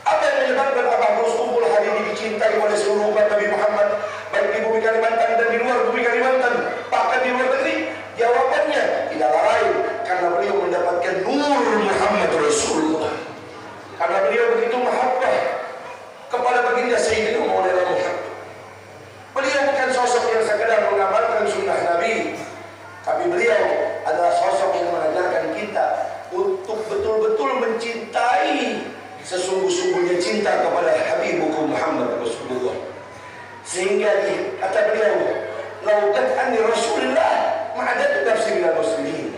Apa yang menyebabkan Abah Gurus Kumpul hari ini dicintai oleh seluruh umat Nabi Muhammad, baik di bumi Kalimantan dan di luar bumi Kalimantan, bahkan di luar negeri? Jawabannya tidaklah lain karena beliau mendapatkan nur Muhammad Rasulullah. Karena beliau begitu mahabbah kepada baginda Sayyidina Maulana Muhammad. Beliau bukan sosok yang sekedar mengamalkan sunnah Nabi, tapi beliau adalah sosok yang mengajarkan kita untuk betul-betul mencintai sesungguh-sungguhnya cinta kepada Habibukum Muhammad Rasulullah. Sehingga kata beliau, lautan anni Rasulullah ma'adatu nafsi minal muslimin.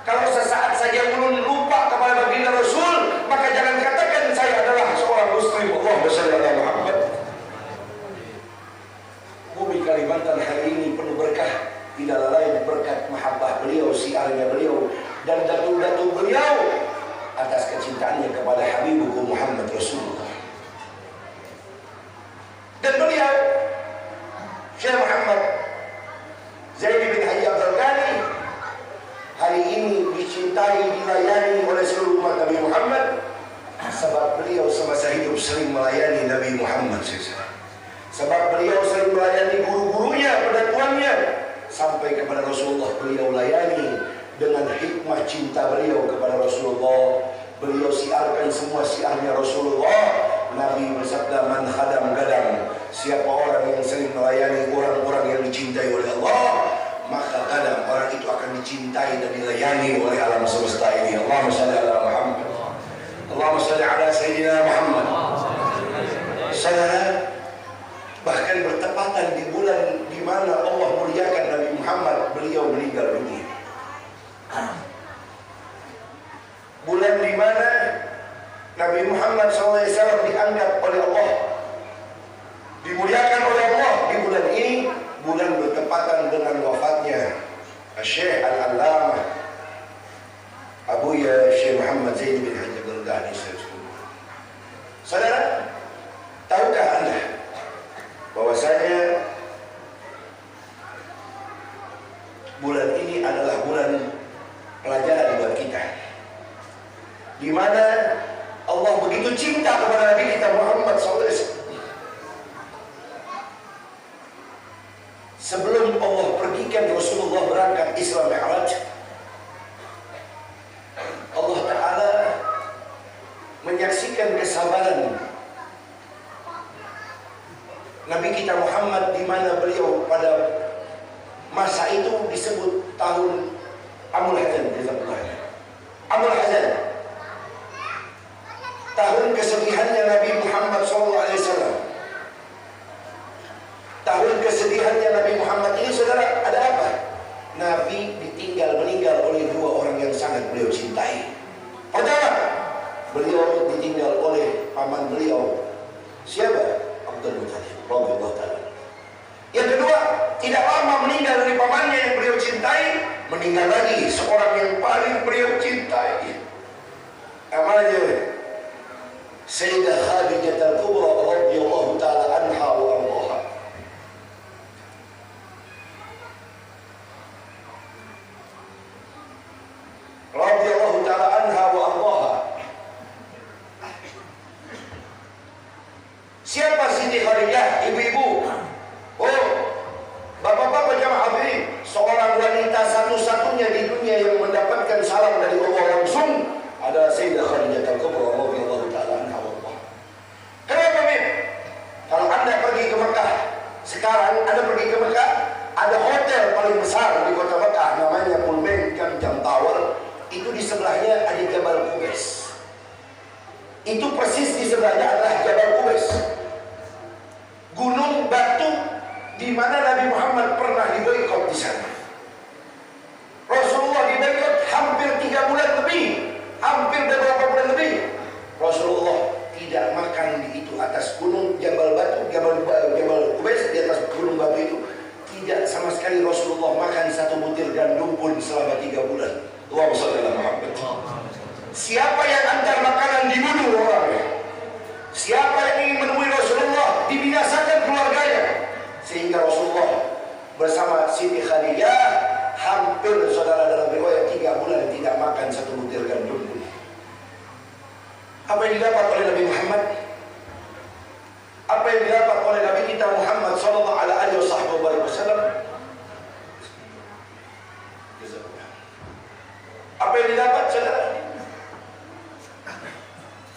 Kalau sesaat saja belum lupa kepada baginda Rasul, maka jangan katakan saya adalah seorang muslim. Allahumma shalli ala Muhammad. Bumi Kalimantan hari ini penuh berkah, tidak lain berkat mahabbah beliau, siarnya beliau, dan datu-datu beliau atas kecintaannya kepada Habibukum Muhammad Rasulullah. Dan beliau Syekh Muhammad Zaini bin Haji Abdul Ghani hari ini dicintai, dilayani oleh seluruh umat Nabi Muhammad, sebab beliau semasa hidup sering melayani Nabi Muhammad SAW. Sebab beliau sering melayani guru-gurunya, pendatuannya, sampai kepada Rasulullah beliau layani dengan hikmah cinta beliau kepada Rasulullah. Beliau siarkan semua siarnya Rasulullah Nabi bersabda, man khadam gadam, siapa orang yang sering melayani orang-orang yang dicintai oleh Allah, maka kadang orang itu akan dicintai dan dilayani oleh alam semesta ini. Allahumma shalli ala Muhammad, Allahumma shalli ala Sayyidina Muhammad. Saudara, bahkan bertepatan di bulan di mana Allah muliakan Nabi Muhammad, beliau meninggal dunia. Bulan di mana Nabi Muhammad SAW dianggap oleh Allah, dimuliakan oleh Allah. Di bulan ini, bulan bertepatan dengan wafatnya Syekh Al-Allamah Abuya Syekh Muhammad Zain bin Haji Al-Ghani. Saudara, tahukah Anda bahwasanya bulan ini adalah bulan pelajaran buat kita, di mana Allah begitu cinta kepada Nabi kita Muhammad SAW. Sebelum Allah pergikan Rasulullah berangkat Isra Mi'raj, Allah Ta'ala menyaksikan kesabaran Nabi kita Muhammad, di mana beliau pada masa itu disebut tahun Amul Hazan. Amul Hazan, tahun kesedihannya Nabi Muhammad SAW. Tahun kesedihannya Nabi Muhammad ini, saudara, ada apa? Nabi meninggal oleh dua orang yang sangat beliau cintai. Pertama, beliau ditinggal oleh paman beliau. Siapa? Abdul Muttalib radhiyallahu ta'ala. Yang kedua, tidak lama meninggal dari pamannya yang beliau cintai, meninggal lagi seorang yang paling beliau cintai. Namanya Sayyidah Khadijah Al-Kubra radhiyallahu ta'ala anha wa ardaha. Radhiyallahu ta'ala anha wa ardaha. Siapa Siti Khadijah? Ibu-ibu, oh bapak-bapak jamaah hadirin, seorang wanita satu-satunya di dunia yang mendapatkan salam dari Allah langsung adalah Sayyidah Khadijah Al-Kubra radhiyallahu ta'ala anha wa ardaha. Kenapa, Min? Kalau Anda pergi ke Mekah sekarang, Anda pergi ke Mekah, ada hotel paling besar di kota Mekah, namanya Pulben Jam Tower. Itu di sebelahnya ada Jabal Qubais. Itu persis di sebelahnya adalah Jabal Qubais, gunung batu di mana Nabi Muhammad pernah diboikot di sana. Rasulullah diboikot hampir 3 bulan lebih, hampir beberapa bulan lebih. Rasulullah tidak makan di itu atas gunung Jabal Qubais, di atas gunung batu itu tidak sama sekali Rasulullah makan satu butir gandum pun selama 3 bulan. Allahumma shalli ala Muhammad. Siapa yang antar makanan dibunuh orangnya. Siapa yang ingin menemui Rasulullah dibinasakan keluarganya. Sehingga Rasulullah bersama Siti Khadijah hampir, saudara, dalam riwayat 3 bulan tidak makan satu butir gandum pun. Apa yang didapat oleh Nabi Muhammad? Apa yang didapat oleh Nabi kita Muhammad sallallahu alaihi wasallam? Apa yang didapat, saudara?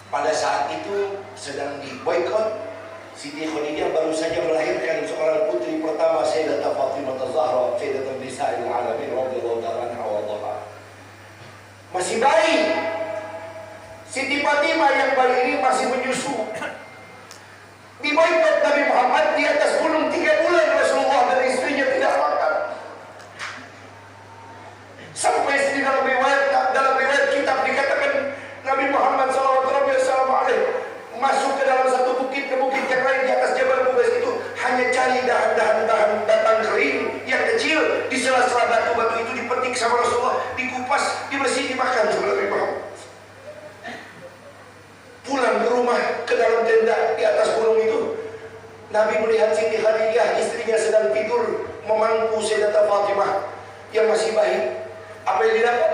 Pada saat itu sedang diboikot, Siti Khadijah baru saja melahirkan seorang putri pertama, Sayyidatah Fatimah Az-Zahra, Sayyidatun Nisa'il Alamin radhiyallahu ta'ala anha wa ardaha. Masih bayi. Siti Fatimah yang bayi ini masih menyusu. Diboikot Nabi Muhammad di atas gunung 3 bulan. Rasulullah dan istrinya tidak makan. Sampai di dalam riwayat kitab dikatakan Nabi Muhammad SAW masuk ke dalam satu bukit ke bukit yang lain di atas Jabal Qubais itu, hanya cari dahan-dahan batang kering yang kecil di sela-sela batu-batu itu, dipetik sama Rasulullah, dikupas, dibersih, dimakan sama Nabi Muhammad. Pulang ke rumah, ke dalam tenda di atas gunung itu, Nabi melihat Siti Khadijah, istrinya sedang tidur memangku Sayyidatah Fatimah yang masih bayi. Apa yang didapat?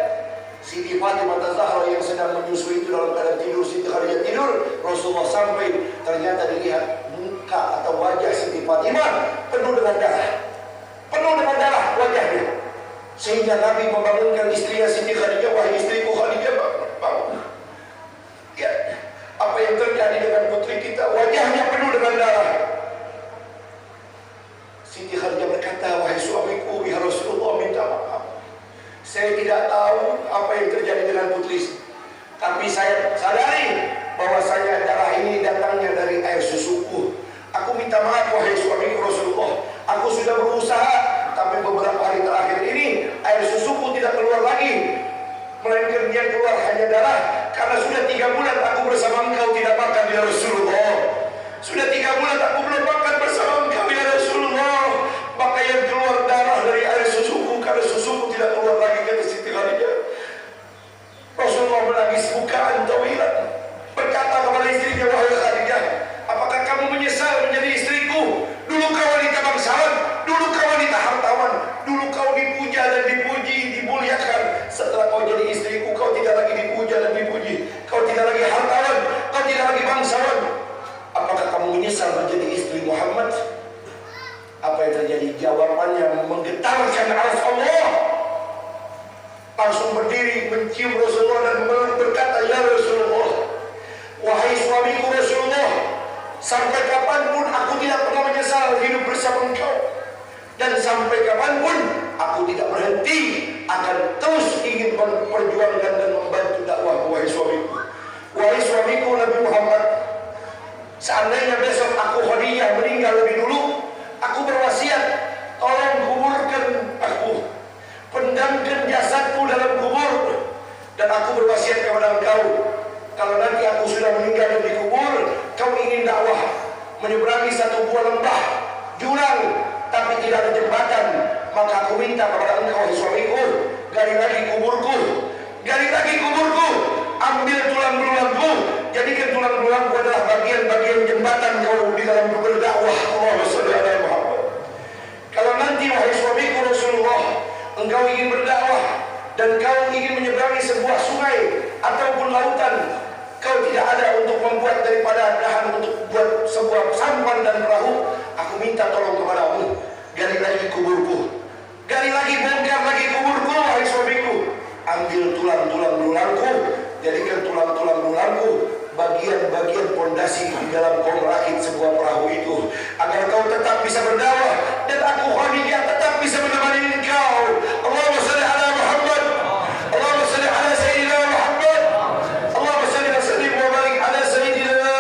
Siti Fatimah Az-Zahra yang sedang menyusui itu dalam keadaan tidur, Siti Khadijah tidur. Rasulullah sampai, ternyata dilihat muka atau wajah Siti Fatimah penuh dengan darah wajahnya. Sehingga Nabi membangunkan istrinya Siti Khadijah, wahai istriku Khadijah, bangun. Ya, apa yang terjadi terjadi dengan putri kita, wajahnya penuh dengan darah. Siti Khadijah berkata, wahai suamiku, ya Rasulullah, minta maaf. Saya tidak tahu apa yang terjadi dengan putri, tapi saya sadari bahwasanya darah ini datangnya dari air susuku. Aku minta maaf wahai suamiku Rasulullah. Aku sudah berusaha, tapi beberapa hari terakhir ini air susuku tidak keluar lagi, melainkan yang keluar hanya darah. Karena sudah 3 bulan aku bersama engkau tidak makan ya Rasulullah. Sudah 3 bulan aku belum makan bersama engkau ya Rasulullah. Maka yang keluar darah dari air susuku, karena susuku tidak keluar lagi, kata Siti Khadijah. Rasulullah menangis bukaan tawilan, berkata kepada istrinya, wahai Khadijah, apakah kamu menyesal menjadi istriku? Dulu kau wanita bangsawan, dulu kau wanita hartawan, dulu kau dipuja dan dipuji, dimuliakan. Setelah kau jadi istriku, kau tidak lagi dipuja dan dipuji, kau tidak lagi hartawan, kau tidak lagi bangsawan. Apakah kamu menyesal menjadi istri Muhammad? Apa yang terjadi? Jawabannya menggetarkan arsy Allah. Langsung berdiri mencium Rasulullah dan berkata, ya Rasulullah, wahai suamiku Rasulullah, sampai kapanpun aku tidak pernah menyesal hidup bersama engkau, dan sampai kapanpun aku tidak berhenti akan terus ingin memperjuangkan dan membantu dakwah. Wahai suamiku Nabi Muhammad, seandainya besok aku Khadijah meninggal lebih dulu, aku berwasiat, tolong kuburkan aku, pendamkan jasadku dalam kubur. Dan aku berwasiat kepada engkau, kalau nanti aku sudah meninggal dan dikubur, kau ingin dakwah menyeberangi satu buah lembah jurang tapi tidak ada jembatan, maka aku minta kepada engkau, suamiku, gali lagi kuburku, ambil tulang belulangku, jadikan tulang belulangku adalah bagian-bagian jembatan kau di dalam berdakwah. Allahumma shalli ala Muhammad. Kalau nanti wahai suamiku Rasulullah, engkau ingin berdakwah dan kau ingin menyeberangi sebuah sungai ataupun lautan, kau tidak ada untuk membuat daripada dahan untuk buat sebuah sampan dan perahu, aku minta tolong kepadamu, gali lagi kuburku, bongkar lagi kuburku, wahai suamiku, ambil tulang-tulang belulangku, jadikan tulang-tulang belulangku bagian-bagian pondasi di dalam kau merakit sebuah perahu itu, agar kau tetap bisa berdakwah dan aku Khadijah tetap bisa menemani engkau. Allahumma shalli ala Muhammad, Allahumma shalli ala Sayyidina Muhammad, Allahumma shalli wa sallim wa barik ala Sayyidina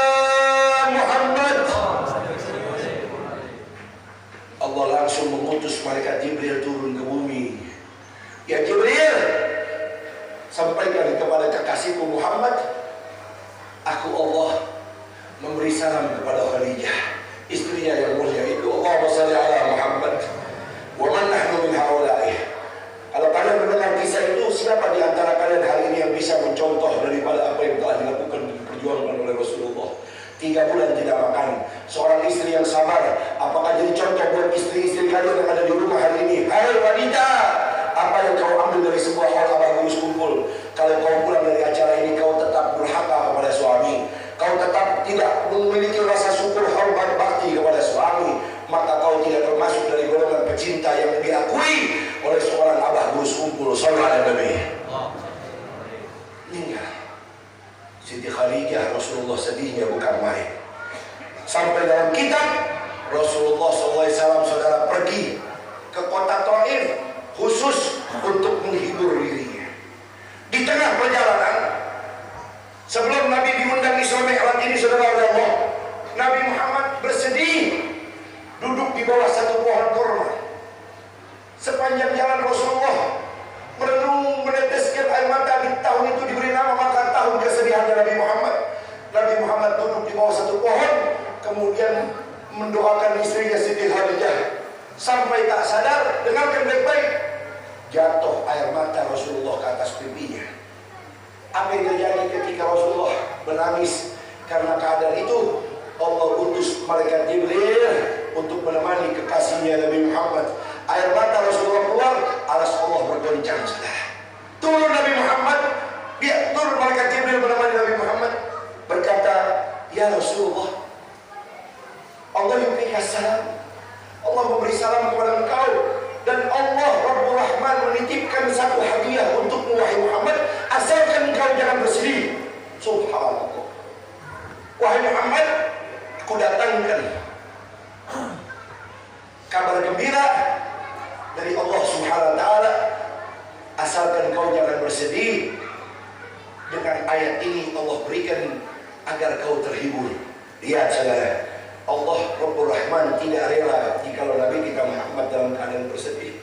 Muhammad. Allah langsung mengutus malaikat Jibril turun ke bumi. Ya Jibril, sampaikan kepada kekasihku Muhammad, aku Allah memberi salam kepada Khadijah, istrinya yang mulia itu. Allahumma shalli ala Muhammad wa man nahnu min haula'i. Kalau kalian mendengar kisah itu, siapa di antara kalian hari ini yang bisa mencontoh daripada apa yang telah dilakukan diperjuangkan oleh Rasulullah? 3 bulan tidak makan, seorang istri yang sabar. Apakah jadi contoh buat istri-istri kalian yang ada di rumah hari ini? Hai wanita, apa yang kau ambil dari sebuah hal gurus kumpul? Kalau kau pulang dari acara ini, kau tetap durhaka kepada suami, kau tetap tidak memiliki rasa syukur, hormat, bakti kepada suami, maka kau tidak termasuk dari golongan pecinta yang diakui oleh seorang abah gurus kumpul. Sallallahu alaihi wasallam. Meninggal Siti Khadijah, Rasulullah sedihnya bukan main. Sampai dalam kitab Rasulullah SAW saudara pergi ke kota Taif khusus untuk menghibur dirinya. Di tengah perjalanan, sebelum Nabi diundang Isra Mi'raj ini, saudara Allah, Nabi Muhammad bersedih duduk di bawah satu pohon kurma. Sepanjang jalan Rasulullah merenung, meneteskan air mata. Di tahun itu diberi nama maka tahun kesedihannya Nabi Muhammad. Nabi Muhammad duduk di bawah satu pohon, kemudian mendoakan istrinya Siti Khadijah. Sampai tak sadar, dengarkan baik-baik, jatuh air mata Rasulullah ke atas pipinya. Apa yang terjadi ketika Rasulullah menangis karena keadaan itu? Allah utus malaikat Jibril untuk menemani kekasihnya Nabi Muhammad. Air mata Rasulullah keluar, aras Allah bergoncang. Turun Nabi Muhammad, dia turun malaikat Jibril menemani Nabi Muhammad, berkata, ya Rasulullah, Allah yubika salam, Allah memberi salam kepada engkau, dan Allah Rabbul Rahman menitipkan satu hadiah untukmu wahai Muhammad, asalkan engkau jangan bersedih. Subhanallah. Wahai Muhammad, aku datangkan kabar gembira dari Allah Subhanahu wa taala, asalkan kau jangan bersedih. Dengan ayat ini Allah berikan agar kau terhibur. Lihat saudara, Allah Rabbul Rahman tidak rela jika Nabi kita Muhammad dalam keadaan bersedih,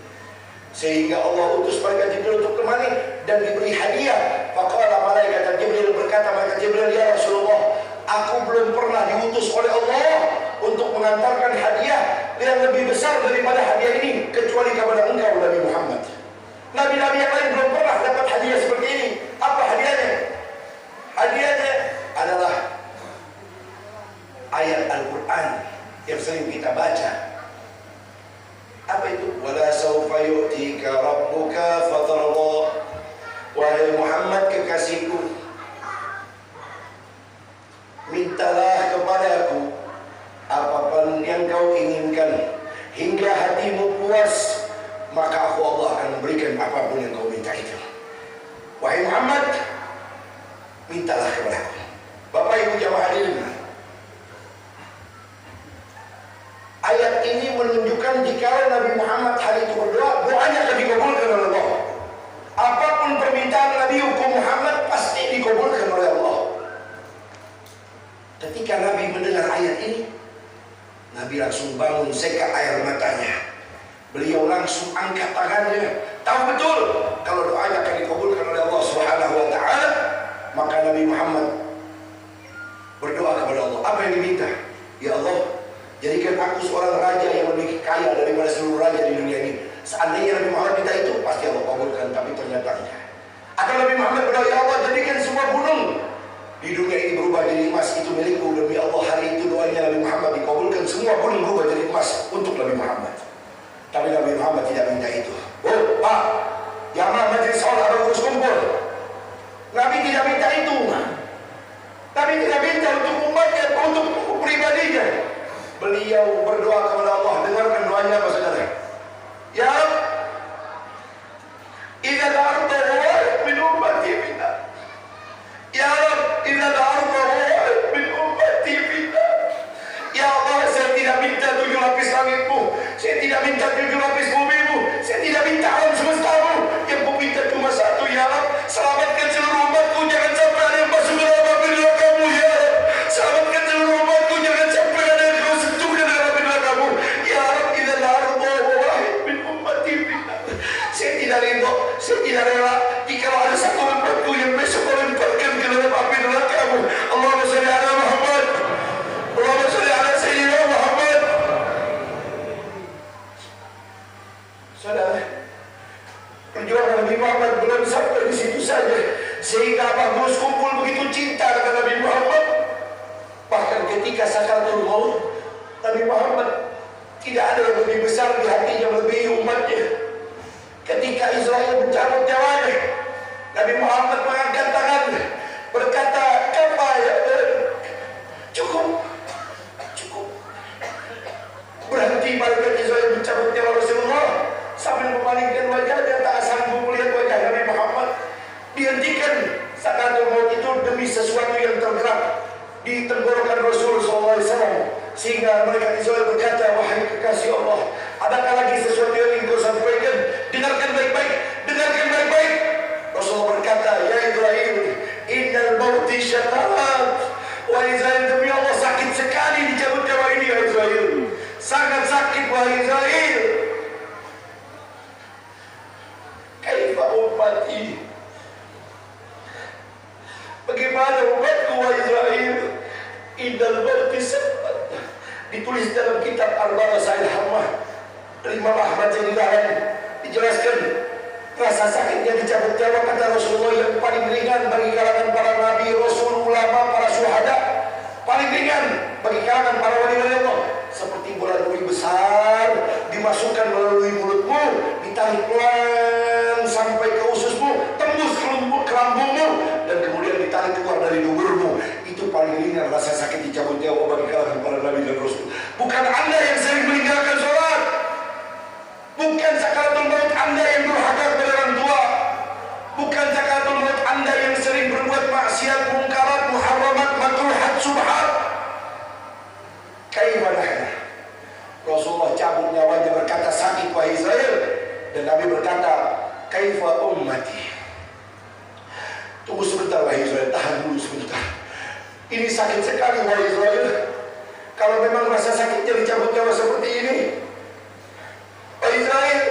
sehingga Allah utus malaikat Jibril untuk temani dan diberi hadiah. Faqala malaikat Jibril, berkata malaikat Jibril, ya Rasulullah, aku belum pernah diutus oleh Allah untuk mengantarkan hadiah yang lebih besar daripada hadiah ini kecuali kepada engkau Nabi Muhammad. Nabi-nabi yang lain belum pernah dapat hadiah seperti ini. Apa hadiahnya? Hadiahnya adalah ayat Al-Quran yang sering kita baca. Apa itu? Wala sawfa yu'tika rabbuka fatarda. Wahai Muhammad kekasihku, mintalah kepadaku apapun yang kau inginkan hingga hatimu puas, maka aku Allah akan memberikan apapun yang kau minta itu. Wahai Muhammad, mintalah kepadaku. Bapak Ibu jamaah hadirin, ayat ini menunjukkan jika Nabi Muhammad hari itu berdoa, doanya akan dikabulkan oleh Allah. Apapun permintaan Nabi hukum Muhammad pasti dikabulkan oleh Allah. Ketika Nabi mendengar ayat ini, Nabi langsung bangun, sekat air matanya. Beliau langsung angkat tangannya, tahu betul kalau doanya akan dikabulkan oleh Allah Subhanahu wa taala. Maka Nabi Muhammad berdoa kepada Allah. Apa yang diminta? Ya Allah, jadikan aku seorang raja yang lebih kaya daripada seluruh raja di dunia ini. Seandainya Nabi Muhammad minta itu, pasti Allah kabulkan, tapi ternyata tidak. Akan Nabi Muhammad berdoa, ya Allah, jadikan semua gunung di dunia ini berubah jadi emas, itu milikku. Demi Allah, hari itu doanya Nabi Muhammad dikabulkan, semua gunung berubah jadi emas untuk Nabi Muhammad. Tapi Nabi Muhammad tidak minta itu. Oh, Pak, yang majelis sholat atau urus kumpul, Nabi tidak minta itu. Nabi tidak minta untuk umatnya, untuk pribadinya. Beliau berdoa kepada Allah. Dengarkan doanya apa saudara? Ya Rabb, idza al-ardu min ummati minna. Ya Rabb, idza al-ardu min ummati minna. Ya Allah, saya tidak minta 7 lapis langitmu, saya tidak minta 7 lapis bumimu, saya tidak minta alam semestamu. Yang ku minta cuma satu, ya Rabb, selamatkan seluruh umatku, jangan sampai ada yang masuk ke dalam api neraka-Mu, ya Rabb. Selamatkan seluruh umatku, jangan sampai ada yang kau sentuh ke dalam api neraka-Mu, ya Rabb. Idza al-ardu min ummati minna. Saya tidak ridho, saya tidak rela jika ada satu umatku yang besok kau lemparkan ke dalam api neraka-Mu. Allahumma shalli ala Muhammad, Allahumma shalli ala Sayyidina Muhammad. Saudara, perjuangan Nabi Muhammad belum sampai di situ saja, sehingga bagus kumpul begitu cinta dengan Nabi Muhammad. Bahkan ketika sakaratul maut, Nabi Muhammad tidak ada yang lebih besar di hatinya melebihi umatnya. Ketika Israel mencabut nyawanya, Nabi Muhammad mengangkat tangan, berkata, "Kafa ya, cukup, cukup." Berhenti malaikat Israel mencabut nyawa Rasulullah sambil memalingkan wajahnya, tak sanggup melihat wajah Nabi Muhammad. Dihentikan sakaratul maut itu demi sesuatu yang tergerak di tenggorokan Rasul SAW, sehingga malaikat Israel berkata, "Wahai kekasih Allah, adakah lagi sesuatu yang ingin kau sampaikan? Dengarkan baik-baik, dengarkan baik-baik." Rasulullah berkata, "Ya Israel, innal mauti syakarat." Wahai Israel, demi Allah sakit sekali dicabut nyawa ini, ya Israel. Sangat sakit, wahai Israel. Kaifa ummati? Bagaimana umatku, wahai Israel? Innal mauti syakarat. Ditulis dalam kitab Al-Barasail Hamah, Imam Ahmad Jadilahan, dijelaskan rasa sakitnya dicabut nyawa, kata Rasulullah, yang paling ringan bagi kalangan para nabi, rasul, ulama, para syuhada, paling ringan bagi kalangan para wali-wali Allah, seperti bola duri besar dimasukkan melalui mulutmu, ditarik pelan sampai ke ususmu, tembus ke lambungmu, dan kemudian ditarik keluar dari duburmu. Itu paling ringan rasa sakit dicabut nyawa bagi kalangan para nabi dan rasul. Bukan Anda yang sering meninggalkan sholat, bukan sakaratul maut Anda yang durhaka kepada orang tua, bukan sakaratul maut Anda yang sering berbuat maksiat, mungkarat, muharramat, makruhat, subhat, sekali wahai Israel. Kalau memang rasa sakitnya dicabut nyawa seperti ini, wahai Israel,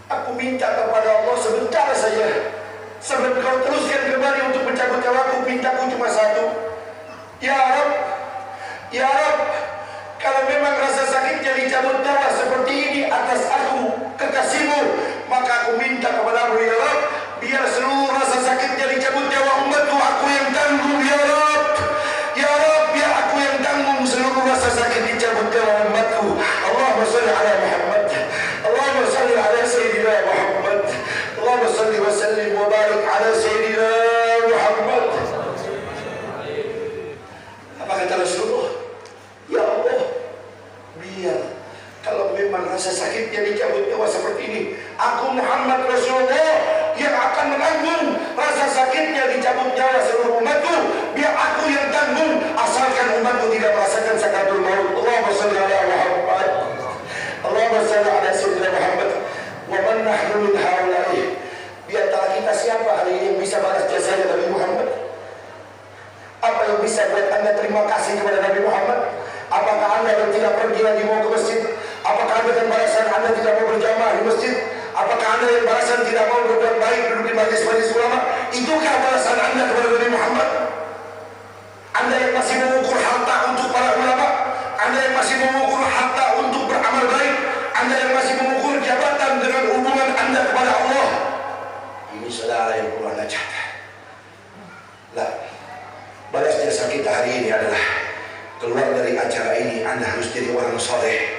aku minta kepada Allah sebentar saja. Sebelum kau teruskan kembali untuk mencabut nyawaku, mintaku cuma satu. Ya Rabb, ya Rabb, kalau memang rasa sakitnya dicabut nyawa seperti ini atas aku, kekasihmu, maka aku minta kepadamu ya Rabb, biar seluruh rasa sakitnya dicabut nyawa umatku, aku yang tanggung ya Rabb. Ya Rabb, biar aku yang tanggung seluruh rasa sakit dicabut nyawa umatku. Allahumma salli ala Muhammad, Allahumma salli ala Sayyidina Muhammad, Allahumma salli wa sallim wa barik ala Sayyidina Muhammad. Apa kata Rasulullah? Ya Allah, biar kalau memang rasa sakitnya dicabut nyawa seperti ini, aku Muhammad Rasulullah yang akan menanggung rasa sakitnya dicabut nyawa seluruh umatku. Biar aku yang tanggung, asalkan umatku tidak merasakan sakaratul maut. Allahumma shalli ala Muhammad, Allahumma shalli ala Sayyidina Muhammad. Wa man nahnu min haula'i. Di antara kita siapa hari ini yang bisa balas jasanya Nabi Muhammad? Apa yang bisa buat Anda terima kasih kepada Nabi Muhammad? Apakah Anda yang tidak pergi lagi mau ke masjid? Apakah Anda yang balasan Anda tidak mau berjamaah di masjid? Apakah Anda yang balasan tidak mau berbuat baik duduk di majlis-majlis ulama? Itukah balasan Anda kepada Nabi Muhammad? Anda yang masih mengukur harta untuk para ulama, Anda yang masih mengukur harta untuk beramal baik, Anda yang masih mengukur jabatan dengan hubungan Anda kepada Allah, ini saudara yang perlu Anda catat. Lah, balas jasa kita hari ini adalah keluar dari acara ini Anda harus jadi orang soleh,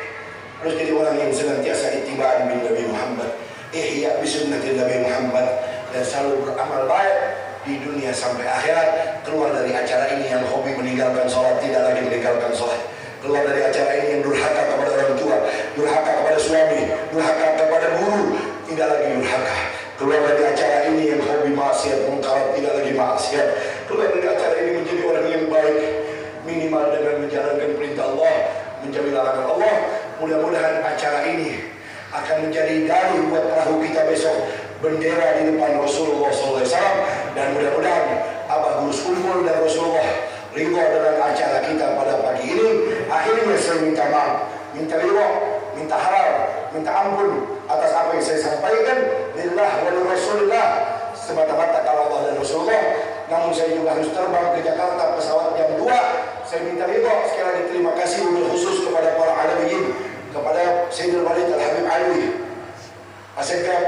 harus jadi orang yang senantiasa ittiba'an bin Nabi Muhammad, ihya bi sunnatin Nabi Muhammad, dan selalu beramal baik di dunia sampai akhirat. Keluar dari acara ini yang hobi meninggalkan sholat, tidak lagi meninggalkan sholat. Keluar dari acara ini yang durhaka kepada orang tua, durhaka kepada suami, durhaka kepada guru, tidak lagi durhaka. Keluar dari acara ini yang hobi maksiat, mungkar, tidak lagi maksiat. Keluar dari acara ini menjadi orang yang baik, minimal dengan menjalankan perintah Allah, menjauhi larangan Allah. Mudah-mudahan acara ini akan menjadi dalil buat perahu kita besok, bendera di depan Rasulullah SAW. Dan mudah-mudahan Abah Guru Kumpul dan Rasulullah ridho dengan acara kita pada pagi ini. Akhirnya saya minta maaf, minta ridho, minta halal, minta ampun atas apa yang saya sampaikan. Lillah wa li Rasulillah, semata-mata kalau Allah dan Rasulullah. Namun saya juga harus terbang ke Jakarta pesawat jam 2. Saya minta ridho, sekali lagi terima kasih khusus kepada para alamiyin, kepada Sayyidul Walid Al-Habib Alwi Asegab,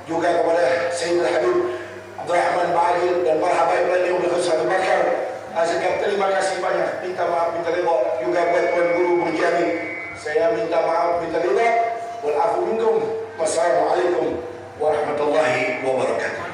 juga kepada Sayyidul Habib Abdurrahman Ba'agil dan para habaib lain yang berkhusus Abu Bakar Asegab. Terima kasih banyak, minta maaf, minta ridho juga buat Tuan Guru Burjani. Saya minta maaf, minta ridho. Wal afu minkum. Wassalamualaikum warahmatullahi wabarakatuh.